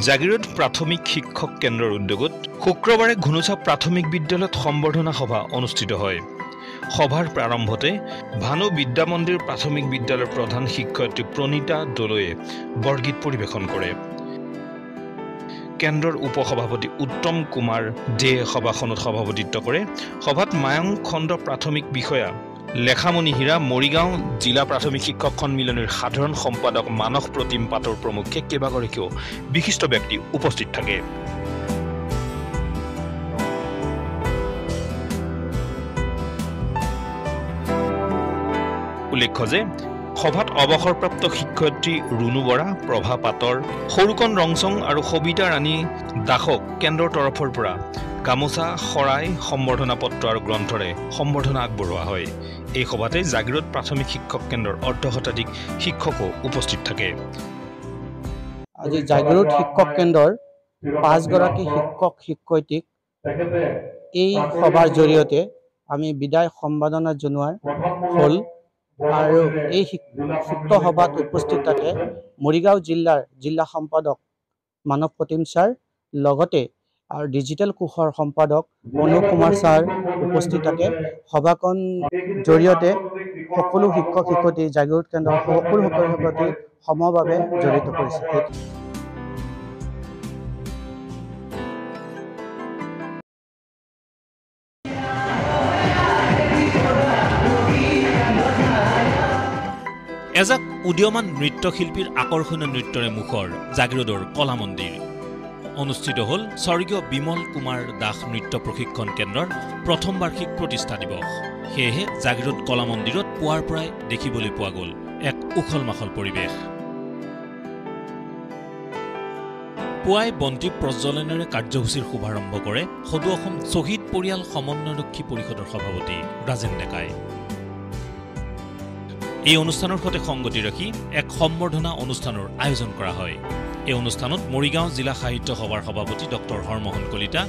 Speaker 1: জাগিৰোড প্ৰাথমিক শিক্ষক কেন্দ্ৰৰ উদ্যোগত শুক্ৰবাৰে ঘুনুচা প্ৰাথমিক বিদ্যালয়ত সম্বৰ্ধনা সভা অনুষ্ঠিত হয়। সভাৰ প্ৰাৰম্ভতে ভানু বিদ্যা মন্দিৰ প্ৰাথমিক বিদ্যালয়ৰ প্ৰধান শিক্ষয়িত্ৰী প্ৰণীতা দলৈয়ে বৰগীত পৰিৱেশন কৰে। কেন্দ্ৰৰ উপসভাপতি উত্তম কুমাৰ দে সভাখনত সভাপতিত্ব কৰে। সভাত মায়ং খণ্ড প্ৰাথমিক বিষয়া লেখামণি হীৰা, মৰিগাঁও জিলা প্ৰাথমিক শিক্ষক সন্মিলনীৰ সাধাৰণ সম্পাদক মানস প্ৰতিম পাটৰ প্ৰমুখ্যে কেইবাগৰাকীও বিশিষ্ট ব্যক্তি উপস্থিত থাকে। উল্লেখ্য যে সভাত অৱসৰপ্ৰাপ্ত শিক্ষয়িত্ৰী ৰুণু বৰা, প্ৰভা পাটৰ, সৰুকণ ৰংচং আৰু সবিতা ৰাণী দাসক কেন্দ্ৰৰ তৰফৰ পৰা গামোচা, শৰাই, সম্বৰ্ধনা পত্ৰ আৰু গ্ৰন্থৰে সম্বৰ্ধনা আগবঢ়োৱা হয়। এই সভাতে জাগিৰোড প্ৰাথমিক শিক্ষক কেন্দ্ৰৰ অৰ্ধশতাধিক শিক্ষকো উপস্থিত থাকে।
Speaker 15: আজি জাগিৰোড শিক্ষক কেন্দ্ৰৰ 5গৰাকী শিক্ষক শিক্ষয়িত্ৰীক এই সভাৰ জৰিয়তে আমি বিদায় সম্বৰ্ধনা জনোৱাৰ হ'ল আৰু এই উক্ত সভাত উপস্থিত থাকে মৰিগাঁও জিলাৰ জিলা সম্পাদক মানৱ প্ৰতিম ছাৰ, লগতে আৰু ডিজিটেল কোষৰ সম্পাদক অনুপ কুমাৰ ছাৰ উপস্থিত থাকে। সভাখন জৰিয়তে সকলো শিক্ষক শিক্ষয়িত্ৰী জাগিৰোড কেন্দ্ৰৰ সকলো শিক্ষয়িত্ৰী সমভাৱে জড়িত কৰিছে।
Speaker 1: এজাক উদীয়মান নৃত্যশিল্পীৰ আকৰ্ষণীয় নৃত্যৰে মুখৰ জাগিৰোডৰ কলা মন্দিৰ। অনুষ্ঠিত হ'ল স্বৰ্গীয় বিমল কুমাৰ দাস নৃত্য প্ৰশিক্ষণ কেন্দ্ৰৰ প্ৰথম বাৰ্ষিক প্ৰতিষ্ঠা দিৱস। সেয়েহে জাগিৰোড কলা মন্দিৰত পুৱাৰ পৰাই দেখিবলৈ পোৱা গ'ল এক উখল মাখল পৰিৱেশ। পুৱাই বন্তি প্ৰজ্বলনেৰে কাৰ্যসূচীৰ শুভাৰম্ভ কৰে সদৌ অসম শ্বহীদ পৰিয়াল সমন্বয়ৰক্ষী পৰিষদৰ সভাপতি ৰাজেন ডেকাই। এই অনুষ্ঠানৰ সৈতে সংগতি ৰাখি এক সম্বৰ্ধনা অনুষ্ঠানৰ আয়োজন কৰা হয়। এই অনুষ্ঠানত মৰিগাঁও জিলা সাহিত্য সভাৰ সভাপতি ডক্টৰ হৰমোহন কলিতা,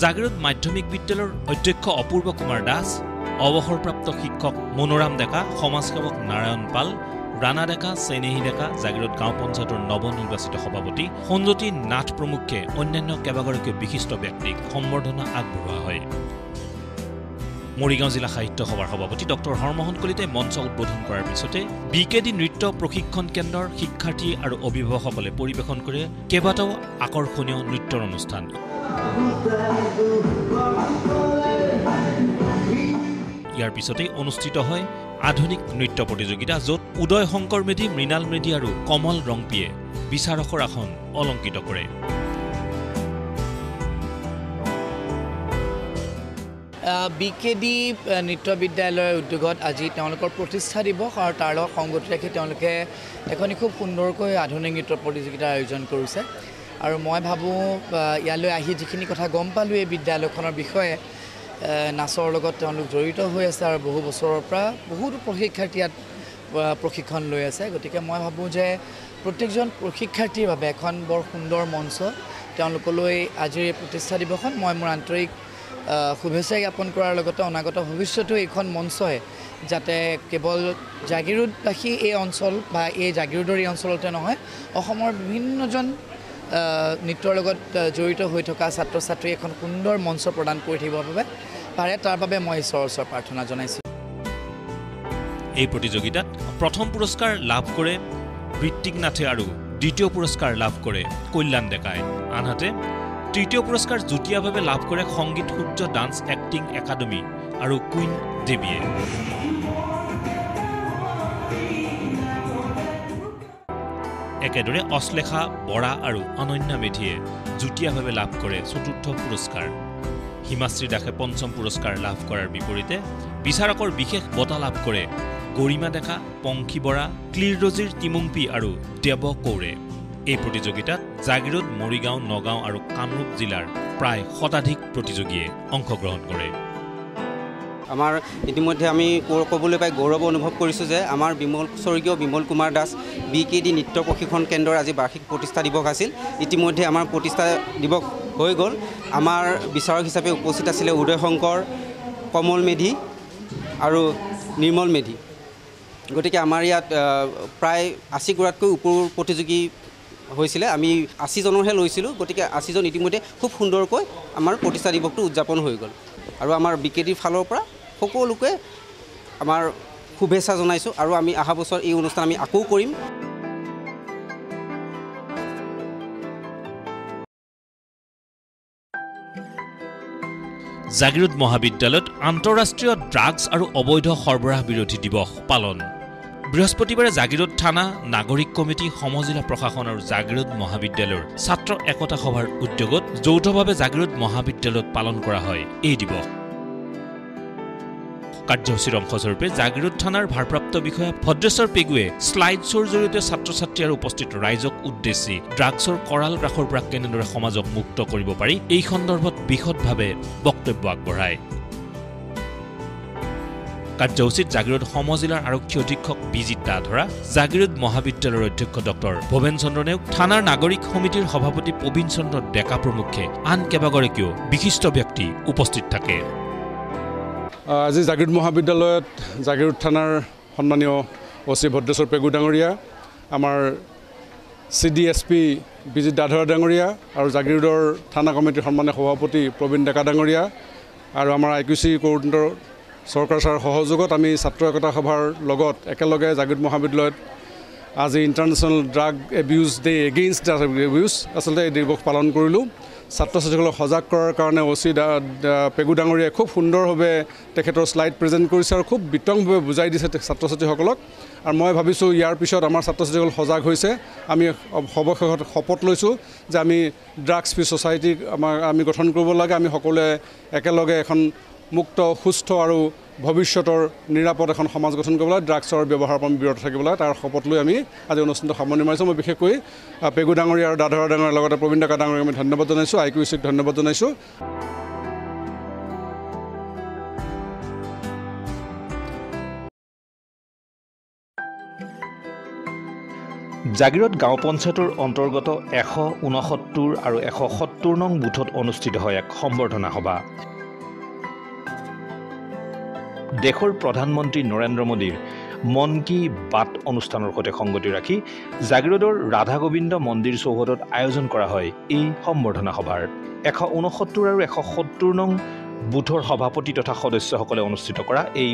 Speaker 1: জাগিৰোড মাধ্যমিক বিদ্যালয়ৰ অধ্যক্ষ অপূৰ্ব কুমাৰ দাস, অৱসৰপ্ৰাপ্ত শিক্ষক মনোৰাম ডেকা, সমাজসেৱক নাৰায়ণ পাল, ৰাণা ডেকা, চেনেহী ডেকা, জাগিৰোড গাঁও পঞ্চায়তৰ নৱনিৰ্বাচিত সভাপতি সঞ্জতি নাথ প্ৰমুখ্যে অন্যান্য কেইবাগৰাকী বিশিষ্ট ব্যক্তিক সম্বৰ্ধনা আগবঢ়োৱা হয়। মৰিগাঁও জিলা সাহিত্য সভাৰ সভাপতি ডক্টৰ হৰমোহন কলিতাই মঞ্চ উদ্বোধন কৰাৰ পিছতে BKD নৃত্য প্ৰশিক্ষণ কেন্দ্ৰৰ শিক্ষাৰ্থী আৰু অভিভাৱকসকলে পৰিৱেশন কৰে কেইবাটাও আকৰ্ষণীয় নৃত্যৰ অনুষ্ঠান। ইয়াৰ পিছতেই অনুষ্ঠিত হয় আধুনিক নৃত্য প্ৰতিযোগিতা, য'ত উদয় শংকৰ মেধি, মৃণাল মেধি আৰু কমল ৰংপিয়ে বিচাৰকৰ আসন অলংকৃত কৰে।
Speaker 16: BKD নৃত্য বিদ্যালয়ৰ উদ্যোগত আজি তেওঁলোকৰ প্ৰতিষ্ঠা দিৱস আৰু তাৰ লগত সংগতি ৰাখি তেওঁলোকে এখনি খুব সুন্দৰকৈ আধুনিক নৃত্য প্ৰতিযোগিতাৰ আয়োজন কৰিছে। আৰু মই ভাবোঁ ইয়ালৈ আহি যিখিনি কথা গম পালোঁ এই বিদ্যালয়খনৰ বিষয়ে, নাচৰ লগত তেওঁলোক জড়িত হৈ আছে আৰু বহু বছৰৰ পৰা বহুতো প্ৰশিক্ষাৰ্থী ইয়াত প্ৰশিক্ষণ লৈ আছে। গতিকে মই ভাবোঁ যে প্ৰত্যেকজন প্ৰশিক্ষাৰ্থীৰ বাবে এখন বৰ সুন্দৰ মঞ্চ। তেওঁলোকলৈ আজিৰ এই প্ৰতিষ্ঠা দিৱসত মই মোৰ আন্তৰিক শুভেচ্ছা জ্ঞাপন কৰাৰ লগতে অনাগত ভৱিষ্যতেও এইখন মঞ্চই যাতে কেৱল জাগিৰোডবাসী এই অঞ্চল বা এই জাগিৰোডৰ এই অঞ্চলতে নহয়, অসমৰ বিভিন্নজন নৃত্যৰ লগত জড়িত হৈ থকা ছাত্ৰ ছাত্ৰী এখন সুন্দৰ মঞ্চ প্ৰদান কৰি থাকিবৰ বাবে পাৰে, তাৰ বাবে মই ঈশ্বৰৰ ওচৰত প্ৰাৰ্থনা জনাইছোঁ।
Speaker 1: এই প্ৰতিযোগিতাত প্ৰথম পুৰস্কাৰ লাভ কৰে ঋত্বিক নাথে আৰু দ্বিতীয় পুৰস্কাৰ লাভ কৰে কল্যাণ ডেকাই। আনহাতে তৃতীয় পুৰস্কাৰ যুটীয়াভাৱে লাভ কৰে সংগীত সূৰ্য ডান্স এক্টিং একাডেমী আৰু কুইন দেৱীয়ে। একেদৰে অশ্লেষা বৰা আৰু অনন্যা মেধিয়ে যুটীয়াভাৱে লাভ কৰে চতুৰ্থ পুৰস্কাৰ। হিমাশ্ৰী দাসে পঞ্চম পুৰস্কাৰ লাভ কৰাৰ বিপৰীতে বিচাৰকৰ বিশেষ বঁটা লাভ কৰে গৰিমা ডেকা, পংখী বৰা, ক্লিৰৰজিৰ তিমুংপি আৰু দেৱ কৌৰে। এই প্ৰতিযোগিতাত জাগিৰোড, মৰিগাঁও, নগাঁও আৰু কামৰূপ জিলাৰ প্ৰায় শতাধিক প্ৰতিযোগীয়ে অংশগ্ৰহণ কৰে।
Speaker 17: আমাৰ ইতিমধ্যে আমি ক'বলৈ পাই গৌৰৱ অনুভৱ কৰিছোঁ যে আমাৰ স্বৰ্গীয় বিমল কুমাৰ দাস BKD নৃত্য প্ৰশিক্ষণ কেন্দ্ৰৰ আজি বাৰ্ষিক প্ৰতিষ্ঠা দিৱস আছিল। ইতিমধ্যে আমাৰ প্ৰতিষ্ঠা দিৱস হৈ গ'ল। আমাৰ বিচাৰক হিচাপে উপস্থিত আছিলে উদয় শংকৰ, কমল মেধি আৰু নিৰ্মল মেধি। গতিকে আমাৰ ইয়াত প্ৰায় 80গৰাকীতকৈ ওপৰ প্ৰতিযোগী হৈছিলে। আমি 80জনৰহে লৈছিলোঁ। গতিকে 80জন ইতিমধ্যে খুব সুন্দৰকৈ আমাৰ প্ৰতিষ্ঠা দিৱসটো উদযাপন হৈ গ'ল। আৰু আমাৰ BKDৰ ফালৰ পৰা সকলোকে আমাৰ শুভেচ্ছা জনাইছোঁ আৰু আমি অহা বছৰ এই অনুষ্ঠান আমি আকৌ কৰিম।
Speaker 1: জাগিৰোড মহাবিদ্যালয়ত আন্তঃৰাষ্ট্ৰীয় ড্ৰাগছ আৰু অবৈধ সৰবৰাহ বিৰোধী দিৱস পালন। বৃহস্পতিবাৰে জাগিৰোড থানা, নাগৰিক কমিটি, সমজিলা প্ৰশাসন আৰু জাগিৰোড মহাবিদ্যালয়ৰ ছাত্ৰ একতা সভাৰ উদ্যোগত যৌথভাৱে জাগিৰোড মহাবিদ্যালয়ত পালন কৰা হয় এই দিৱস। কাৰ্যসূচীৰ অংশস্বৰূপে জাগিৰোড থানাৰ ভাৰপ্ৰাপ্ত বিষয়া ভদ্ৰেশ্বৰ পেগুৱে শ্লাইড শ্ব'ৰ জৰিয়তে ছাত্ৰ ছাত্ৰী আৰু উপস্থিত ৰাইজক উদ্দেশ্যি ড্ৰাগছৰ কৰাল গ্ৰাসৰ পৰা কেনেদৰে সমাজক মুক্ত কৰিব পাৰি এই সন্দৰ্ভত বিশদভাৱে বক্তব্য আগবঢ়ায়। কাৰ্যসূচীত জাগিৰোড সমজিলাৰ আৰক্ষী অধীক্ষক বিজিত দাধৰা, জাগিৰোড মহাবিদ্যালয়ৰ অধ্যক্ষ ডক্টৰ ভৱেন চন্দ্ৰ নেওগ, থানাৰ নাগৰিক সমিতিৰ সভাপতি প্ৰবীণ চন্দ্ৰ ডেকা প্ৰমুখ্যে আন কেইবাগৰাকীও বিশিষ্ট ব্যক্তি উপস্থিত থাকে।
Speaker 18: আজি জাগিৰোড মহাবিদ্যালয়ত জাগিৰোড থানাৰ সন্মানীয় OC ভদ্ৰেশ্বৰ পেগু ডাঙৰীয়া, আমাৰ CDSP বিজিত দাধৰা ডাঙৰীয়া আৰু জাগিৰোডৰ থানা কমিটিৰ সন্মানীয় সভাপতি প্ৰবীণ ডেকা ডাঙৰীয়া আৰু আমাৰ IQC কোঅৰ্ডিনেটৰ চৰকাৰ ছাৰৰ সহযোগত আমি ছাত্ৰ একতা সভাৰ লগত একেলগে জাগিৰোড মহাবিদ্যালয়ত আজি international drug abuse day against drug abuse আচলতে এই দিৱস পালন কৰিলোঁ। ছাত্ৰ ছাত্ৰীসকলক সজাগ কৰাৰ কাৰণে OC পেগু ডাঙৰীয়াই খুব সুন্দৰভাৱে তেখেতৰ শ্লাইড প্ৰেজেণ্ট কৰিছে আৰু খুব বিতংভাৱে বুজাই দিছে ছাত্ৰ ছাত্ৰীসকলক। আৰু মই ভাবিছোঁ ইয়াৰ পিছত আমাৰ ছাত্ৰ ছাত্ৰীসকল সজাগ হৈছে। আমি সৱশেষত শপত লৈছোঁ যে আমি ড্ৰাগছ ফ্ৰী ছ'চাইটি আমি গঠন কৰিব লাগে। আমি সকলোৱে একেলগে এখন মুক্ত, সুস্থ আৰু ভৱিষ্যতৰ নিৰাপদ এখন সমাজ গঠন কৰিবলৈ ড্ৰাগছৰ ব্যৱহাৰৰ পৰা বিৰত থাকিবলৈ তাৰ শপত লৈ আমি আজি অনুষ্ঠানটো সামৰণি মাৰিছোঁ। মই বিশেষকৈ পেগু ডাঙৰীয়া আৰু দাধৰা ডাঙৰীয়াৰ লগতে প্ৰবীণ ডেকা ডাঙৰীয়াক আমি ধন্যবাদ জনাইছোঁ, IQCক ধন্যবাদ জনাইছোঁ।
Speaker 1: জাগিৰোড গাঁও পঞ্চায়তৰ অন্তৰ্গত 169 আৰু 170 নং বুথত অনুষ্ঠিত হয় এক সম্বৰ্ধনা সভা। দেশৰ প্ৰধানমন্ত্ৰী নৰেন্দ্ৰ মোদীৰ মন কী বাত অনুষ্ঠানৰ সৈতে সংগতি ৰাখি জাগিৰোডৰ ৰাধা গোবিন্দ মন্দিৰ চৌহদত আয়োজন কৰা হয় এই সম্বৰ্ধনা সভাৰ। 169 আৰু 170 নং বুথৰ সভাপতি তথা সদস্যসকলে অনুষ্ঠিত কৰা এই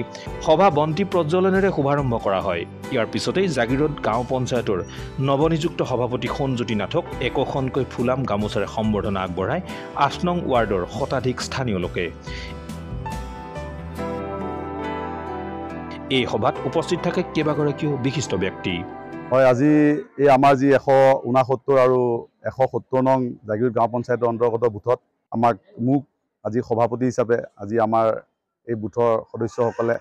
Speaker 1: সভা বন্তি প্ৰজ্বলনেৰে শুভাৰম্ভ কৰা হয়। ইয়াৰ পিছতেই জাগিৰোড গাঁও পঞ্চায়তৰ নৱনিযুক্ত সভাপতি সঞ্জ্যোতি নাথক একোখনকৈ ফুলাম গামোচাৰে সম্বৰ্ধনা আগবঢ়ায় 8 নং ৱাৰ্ডৰ শতাধিক স্থানীয় লোকে। এই সভাত উপস্থিত থাকে কেইবাগৰাকীও বিশিষ্ট ব্যক্তি।
Speaker 19: হয়, আজি এই আমাৰ যি 169 আৰু 170 নং জাগিৰোড গাঁও পঞ্চায়তৰ অন্তৰ্গত বুথত মোক আজি সভাপতি হিচাপে আজি আমাৰ এই বুথৰ সদস্যসকলে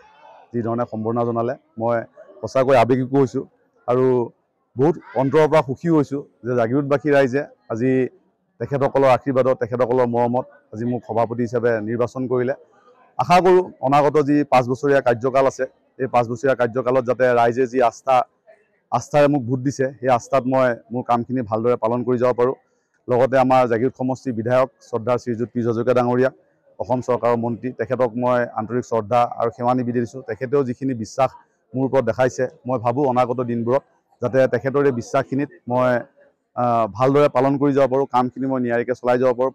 Speaker 19: যিধৰণে সম্বৰ্ধনা জনালে মই সঁচাকৈ আৱেগিক হৈছোঁ আৰু বহুত অন্তৰৰ পৰা সুখী হৈছোঁ যে জাগিৰোডবাসী ৰাইজে আজি তেখেতসকলৰ আশীৰ্বাদত তেখেতসকলৰ মৰমত আজি মোক সভাপতি হিচাপে নিৰ্বাচন কৰিলে। আশা কৰোঁ অনাগত যি 5 বছৰীয়া কাৰ্যকাল আছে এই 5 বছৰীয়া কাৰ্যকালত যাতে ৰাইজে যি আস্থাৰে মোক ভোট দিছে সেই আস্থাত মই মোৰ কামখিনি ভালদৰে পালন কৰি যাব পাৰোঁ। লগতে আমাৰ জাগিৰোড সমষ্টিৰ বিধায়ক শ্ৰদ্ধাৰ শ্ৰীযুত পীযুষ হাজৰিকা ডাঙৰীয়া অসম চৰকাৰৰ মন্ত্ৰী তেখেতক মই আন্তৰিক শ্ৰদ্ধা আৰু সেৱা নিবেদন দিছোঁ। তেখেতেও যিখিনি বিশ্বাস মোৰ ওপৰত দেখাইছে মই ভাবোঁ অনাগত দিনবোৰত যাতে তেখেতৰ এই বিশ্বাসখিনিত মই ভালদৰে পালন কৰি যাব পাৰোঁ, কামখিনি মই নিয়াৰিকৈ চলাই যাব পাৰোঁ।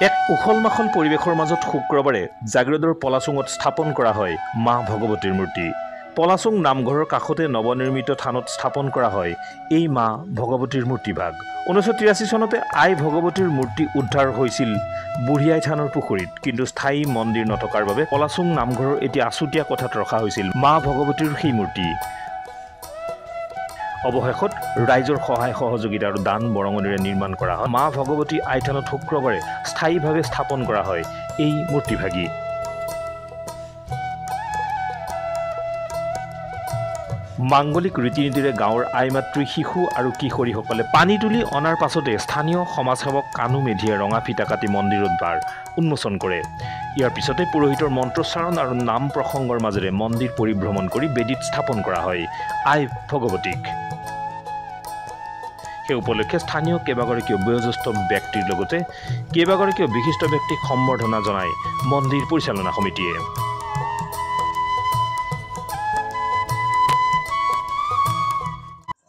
Speaker 1: এক উখল মাখল পৰিৱেশৰ মাজত শুক্ৰবাৰে জাগিৰোডৰ পলাচুঙত স্থাপন কৰা হয় মা ভগৱতীৰ মূৰ্তি। পলাচুং নামঘৰৰ কাষতে নৱনিৰ্মিত থানত স্থাপন কৰা হয় এই মা ভগৱতীৰ মূৰ্তিভাগ। 1983 চনতে আই ভগৱতীৰ মূৰ্তি উদ্ধাৰ হৈছিল বুঢ়িয়াই থানৰ পুখুৰীত, কিন্তু স্থায়ী মন্দিৰ নথকাৰ বাবে পলাচুং নামঘৰৰ এতিয়া আছুতীয়া কোঠাত ৰখা হৈছিল মা ভগৱতীৰ সেই মূৰ্তি। অৱশেষত ৰাইজৰ সহায় সহযোগিতা আৰু দান বৰঙণিৰে নিৰ্মাণ কৰা হয় মা ভগৱতী আইথানত শুক্ৰবাৰে স্থায়ীভাৱে স্থাপন কৰা হয় এই মূৰ্তিভাগী। মাংগলিক ৰীতি নীতিৰে গাঁৱৰ আই মাতৃ শিশু আৰু কিশোৰীসকলে পানী তুলি অনাৰ পাছতে স্থানীয় সমাজসেৱক কানু মেধিয়ে ৰঙা ফিটা কাটি মন্দিৰত দ্বাৰ উন্মোচন কৰে। ইয়াৰ পিছতে পুৰোহিতৰ মন্ত্ৰোচ্চাৰণ আৰু নাম প্ৰসংগৰ মাজেৰে মন্দিৰ পৰিভ্ৰমণ কৰি বেদীত স্থাপন কৰা হয় আই ভগৱতীক। সেই উপলক্ষে স্থানীয় কেইবাগৰাকীও বয়োজ্যেষ্ঠ ব্যক্তিৰ লগতে কেইবাগৰাকীও বিশিষ্ট ব্যক্তিক সম্বৰ্ধনা জনায় মন্দিৰ পৰিচালনা সমিতিয়ে।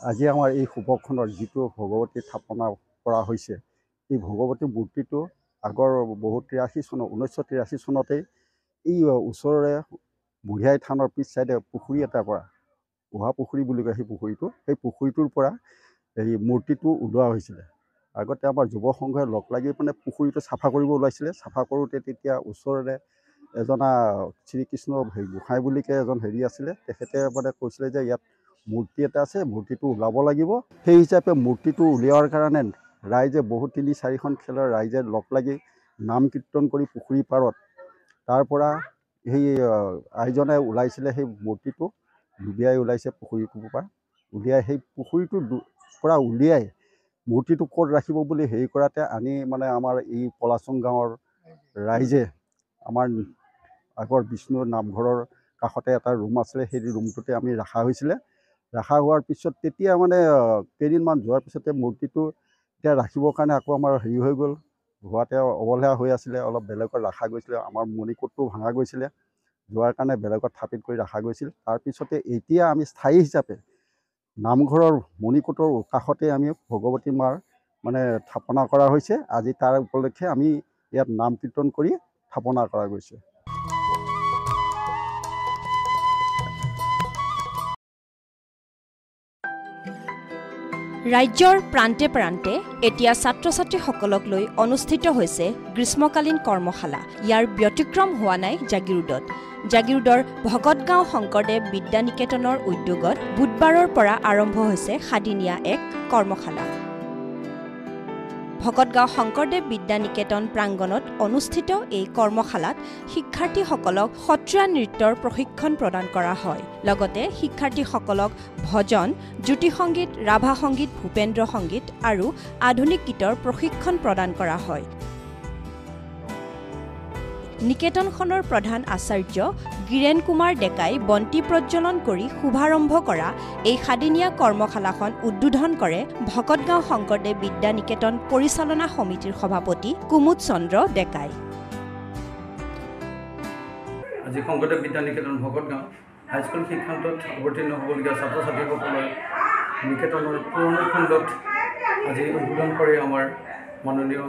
Speaker 20: আজি আমাৰ এই শুভখনৰ যিটো ভগৱতী স্থাপনা কৰা হৈছে এই ভগৱতী মূৰ্তিটো আগৰ 1983 চনতেই এই ওচৰৰে বুঢ়িয়াই থানৰ পিছ চাইডে পুখুৰী এটাৰ পৰা উহা পুখুৰী বুলি কয় সেই পুখুৰীটোৰ পৰা এই মূৰ্তিটো ওলোৱা হৈছিলে। আগতে আমাৰ যুৱ সংঘই লগ লাগি মানে পুখুৰীটো চাফা কৰিব ওলাইছিলে। চাফা কৰোঁতে তেতিয়া ওচৰৰে এজনা শ্ৰীকৃষ্ণ গোসাঁই বুলিকে এজন আছিলে, তেখেতে মানে কৈছিলে যে ইয়াত মূৰ্তি এটা আছে, মূৰ্তিটো ওলাব লাগিব। সেই হিচাপে মূৰ্তিটো উলিওৱাৰ কাৰণে ৰাইজে বহুত 3-4খন খেলৰ ৰাইজে লগ লাগি নাম কীৰ্তন কৰি পুখুৰী পাৰত তাৰ পৰা সেই আইজনে ওলাইছিলে সেই মূৰ্তিটো ডুবিয়াই ওলাইছে পুখুৰীটোৰ পৰা উলিয়াই সেই পুখুৰীটোৰ পৰা উলিয়াই মূৰ্তিটো ক'ত ৰাখিব বুলি হেৰি কৰাতে আনি মানে আমাৰ এই পলাচুং গাঁৱৰ ৰাইজে আমাৰ আগৰ বিষ্ণু নামঘৰৰ কাষতে এটা ৰুম আছিলে, সেই ৰুমটোতে আমি ৰখা হৈছিলে। ৰখা হোৱাৰ পিছত তেতিয়া মানে কেইদিনমান যোৱাৰ পিছতে মূৰ্তিটো এতিয়া ৰাখিবৰ কাৰণে আকৌ আমাৰ হেৰি হৈ গ'ল, হোৱাতে অৱহেলা হৈ আছিলে, অলপ বেলেগত ৰখা গৈছিলে। আমাৰ মণিকোটটো ভাঙা গৈছিলে, যোৱাৰ কাৰণে বেলেগত থাপিত কৰি ৰখা গৈছিল। তাৰপিছতে এতিয়া আমি স্থায়ী হিচাপে নামঘৰৰ মণিকোটৰ কাষতে আমি ভগৱতী মাৰ মানে স্থাপনা কৰা হৈছে। আজি তাৰ উপলক্ষে আমি ইয়াত নাম কীৰ্তন কৰি স্থাপনা কৰা গৈছে।
Speaker 21: ৰাজ্যৰ প্ৰান্তে প্ৰান্তে এতিয়া ছাত্ৰ ছাত্ৰীসকলক লৈ অনুষ্ঠিত হৈছে গ্ৰীষ্মকালীন কৰ্মশালা। ইয়াৰ ব্যতিক্ৰম হোৱা নাই জাগিৰোডত। জাগিৰোডৰ ভকতগাঁও শংকৰদেৱ বিদ্যা নিকেতনৰ উদ্যোগত বুধবাৰৰ পৰা আৰম্ভ হৈছে সাদিনীয়া এক কৰ্মশালা। ভকতগাঁও শংকৰদেৱ বিদ্যা নিকেতন প্ৰাংগণত অনুষ্ঠিত এই কৰ্মশালাত শিক্ষাৰ্থীসকলক সত্ৰীয়া নৃত্যৰ প্ৰশিক্ষণ প্ৰদান কৰা হয়। লগতে শিক্ষাৰ্থীসকলক ভজন, জ্যোতি সংগীত, ৰাভা সংগীত, ভূপেন্দ্ৰ সংগীত আৰু আধুনিক গীতৰ প্ৰশিক্ষণ প্ৰদান কৰা হয়। নিকেতনখনৰ প্ৰধান আচাৰ্য গিৰেন কুমাৰ ডেকাই বন্তি প্ৰজ্বলন কৰি শুভাৰম্ভ কৰা এই 7দিনীয়া কৰ্মশালাখন উদ্বোধন কৰে ভকতগাঁও শংকৰদেৱ বিদ্যা নিকেতন পৰিচালনা সমিতিৰ সভাপতি কুমুদ চন্দ্ৰ ডেকাই।
Speaker 2: আজি শংকৰদেৱ বিদ্যা নিকেতন ভকতগাঁও হাইস্কুল শিক্ষান্তত অৱতীৰ্ণ হ'বলগীয়া ছাত্ৰ ছাত্ৰীসকলৰ নিকেতনৰ পুৰণি খণ্ডত আজি উদ্বোধন কৰে আমাৰ মাননীয়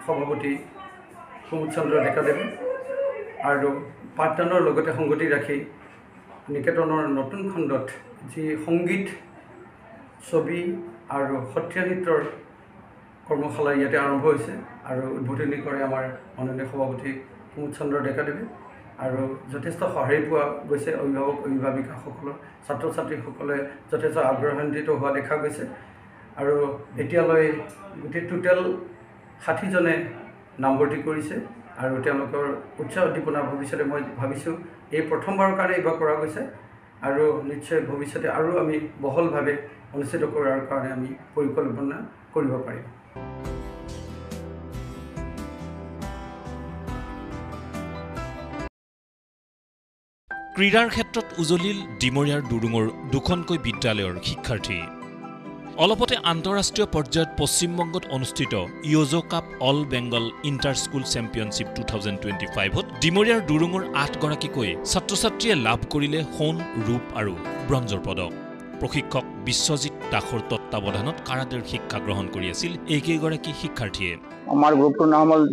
Speaker 2: সভাপতি কুমুদ চন্দ্ৰ ডেকাদেৱে আৰু পাঠদানৰ লগতে সংগতি ৰাখি নিকেতনৰ নতুন খণ্ডত যি সংগীত ছবি আৰু সত্ৰীয়া নৃত্যৰ কৰ্মশালা ইয়াতে আৰম্ভ হৈছে আৰু উদ্বোধনী কৰে আমাৰ মাননীয় সভাপতি কুমুদ চন্দ্ৰ ডেকাদেৱে আৰু যথেষ্ট সহায় পোৱা গৈছে অভিভাৱক অভিভাৱিকাসকলৰ ছাত্ৰ ছাত্ৰীসকলে যথেষ্ট আগ্ৰহান্বিত হোৱা দেখা গৈছে আৰু এতিয়ালৈ গোটেই টোটেল 60জনে নামভৰ্তি কৰিছে আৰু তেওঁলোকৰ উৎসাহ উদ্দীপনা ভৱিষ্যতে মই ভাবিছোঁ এই প্ৰথমবাৰৰ কাৰণে এইবাৰ কৰা গৈছে আৰু নিশ্চয় ভৱিষ্যতে আৰু আমি বহলভাৱে অনুষ্ঠিত কৰাৰ কাৰণে আমি পৰিকল্পনা কৰিব পাৰিম।
Speaker 1: ক্ৰীড়াৰ ক্ষেত্ৰত উজলিল ডিমৰীয়াৰ দুৰুঙৰ দুখনকৈ বিদ্যালয়ৰ শিক্ষাৰ্থী। অলপতে আন্তঃৰাষ্ট্ৰীয় পৰ্যায়ত পশ্চিমবংগত অনুষ্ঠিত ইয়জো cup all Bengal inter school championship 2025ত ডিমৰীয়াৰ দুৰুঙৰ 8গৰাকীকৈ ছাত্ৰ ছাত্ৰীয়ে লাভ কৰিলে সোণ, ৰূপ আৰু ব্ৰঞ্জৰ পদক। প্ৰশিক্ষক বিশ্বজিৎ দাসৰ তত্ত্বাৱধানত কাৰাটেৰ শিক্ষা গ্ৰহণ কৰি আছিল এইকেইগৰাকী শিক্ষাৰ্থীয়ে।
Speaker 22: আমার গ্রুপটোর নাম হল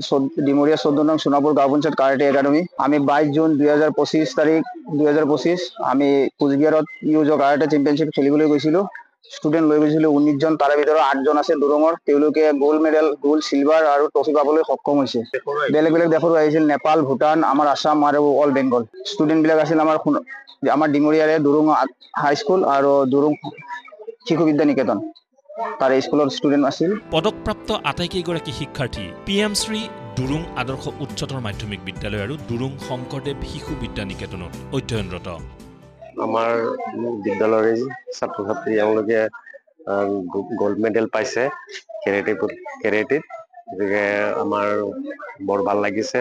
Speaker 22: ডিমরিয়া 14 নং সোনাপুর গাঁও পঞ্চায়েত কারাটে একাডেমি। আমি 22 জুন 2025 তারিখ 2025 আমি কোচবিহারত ইউজো কারাটে চেম্পিয়নশিপ খেলিবলৈ গৈছিলোঁ। ষ্টুডেণ্ট লৈ গৈছিলোঁ 19 জন, তাৰে ভিতৰত 8 জন আছে দুৰুঙৰ। তেওঁলোকে গোল্ড মেডেল, গোল্ড, চিলভাৰ আৰু ট্ৰফি পাবলৈ সক্ষম হৈছে। বেলেগ বেলেগ দেশৰো আহিছিল, নেপাল, ভূটান, আমাৰ আসাম আৰু অল বেংগল। ষ্টুডেণ্টবিলাক আছিল আমাৰ ডিমৰিয়াৰে দুৰুং হাইস্কুল আৰু দুৰুং শিশু বিদ্যা নিকেতন, তাৰে স্কুলৰ ষ্টুডেণ্ট আছিল।
Speaker 1: পদকপ্ৰাপ্ত আটাইকেইগৰাকী শিক্ষাৰ্থী PM শ্ৰী দুৰুং আদৰ্শ উচ্চতৰ মাধ্যমিক বিদ্যালয় আৰু দুৰুং শংকৰদেৱ শিশু বিদ্যা নিকেতনত অধ্যয়নৰত।
Speaker 23: আমাৰ বিদ্যালয়ৰ ছাত্ৰ ছাত্ৰী তেওঁলোকে গোল্ড মেডেল পাইছে কেৰেটেত, গতিকে আমাৰ বৰ ভাল লাগিছে।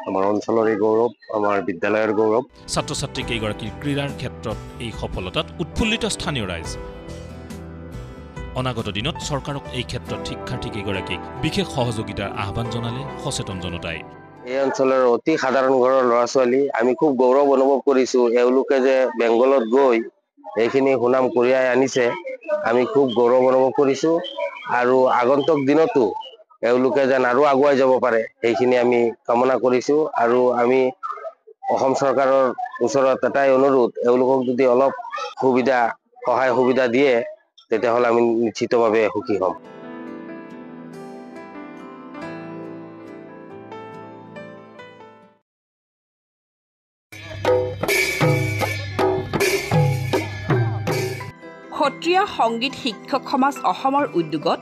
Speaker 23: আমাৰ অঞ্চলৰে গৌৰৱ, আমাৰ বিদ্যালয়ৰ গৌৰৱ।
Speaker 1: ছাত্ৰ ছাত্ৰী কেইগৰাকীৰ ক্ৰীড়াৰ ক্ষেত্ৰত এই সফলতাত উৎফুল্লিত স্থানীয় ৰাইজ। অনাগত দিনত চৰকাৰক এই ক্ষেত্ৰত শিক্ষাৰ্থীকেইগৰাকীক বিশেষ সহযোগিতাৰ আহ্বান জনালে সচেতন জনতাই।
Speaker 23: এই অঞ্চলৰ অতি সাধাৰণ ঘৰৰ ল'ৰা ছোৱালী, আমি খুব গৌৰৱ অনুভৱ কৰিছোঁ। এওঁলোকে যে বেংগলত গৈ এইখিনি সুনাম কঢ়িয়াই আনিছে, আমি খুব গৌৰৱ অনুভৱ কৰিছোঁ আৰু আগন্তুক দিনতো এওঁলোকে যেন আৰু আগুৱাই যাব পাৰে সেইখিনি আমি কামনা কৰিছোঁ। আৰু আমি অসম চৰকাৰৰ ওচৰত এটাই অনুৰোধ, এওঁলোকক যদি অলপ সহায় সুবিধা দিয়ে তেতিয়াহ'লে আমি নিশ্চিতভাৱে সুখী হ'ম।
Speaker 24: সত্ৰীয়া সংগীত শিক্ষক সমাজ অসমৰ উদ্যোগত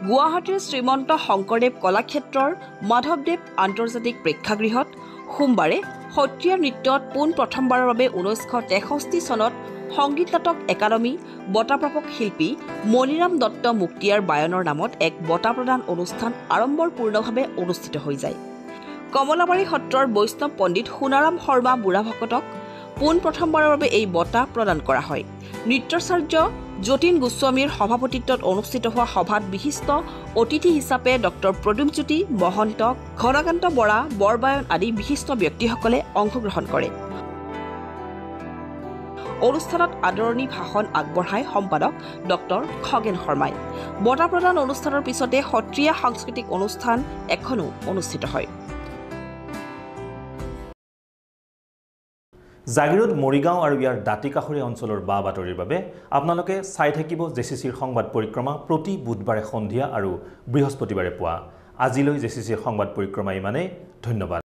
Speaker 24: গুৱাহাটীৰ শ্ৰীমন্ত শংকৰদেৱ কলাক্ষেত্ৰৰ মাধৱদেৱ আন্তৰ্জাতিক প্ৰেক্ষাগৃহত সোমবাৰে সত্ৰীয়া নৃত্যত পোনপ্ৰথমবাৰৰ বাবে 1963 চনত সংগীত নাটক একাডেমী বঁটাপ্ৰাপক শিল্পী মণিৰাম দত্ত মুক্তিয়াৰ বায়নৰ নামত এক বঁটা প্ৰদান অনুষ্ঠান আড়ম্বৰপূৰ্ণভাৱে অনুষ্ঠিত হৈ যায়। কমলাবাৰী সত্ৰৰ বৈষ্ণৱ পণ্ডিত সোণাৰাম শৰ্মা বুঢ়াভকতক পোনপ্ৰথমবাৰৰ বাবে এই বঁটা প্ৰদান কৰা হয়। নৃত্যাচাৰ্য যতীন গোস্বামীৰ সভাপতিত্বত অনুষ্ঠিত হোৱা সভাত বিশিষ্ট অতিথি হিচাপে ডক্টৰ প্ৰদীপজ্যোতি মহন্ত, ঘনকান্ত বৰা, বৰবায়ন আদি বিশিষ্ট ব্যক্তিসকলে অংশগ্ৰহণ কৰে। অনুষ্ঠানত আদৰণি ভাষণ আগবঢ়াই সম্পাদক ডক্টৰ খগেন শৰ্মাই। বঁটা প্ৰদান অনুষ্ঠানৰ পিছতে সত্ৰীয়া সাংস্কৃতিক অনুষ্ঠান এখনো অনুষ্ঠিত হয়।
Speaker 1: জাগিৰোড, মৰিগাঁও আৰু ইয়াৰ দাঁতিকাষৰীয়া অঞ্চলৰ বা বাতৰিৰ বাবে আপোনালোকে চাই থাকিব জেচিচিৰ সংবাদ পৰিক্ৰমা প্ৰতি বুধবাৰে সন্ধিয়া আৰু বৃহস্পতিবাৰে পুৱা। আজিলৈ জেচিচিৰ সংবাদ পৰিক্ৰমা ইমানেই। ধন্যবাদ।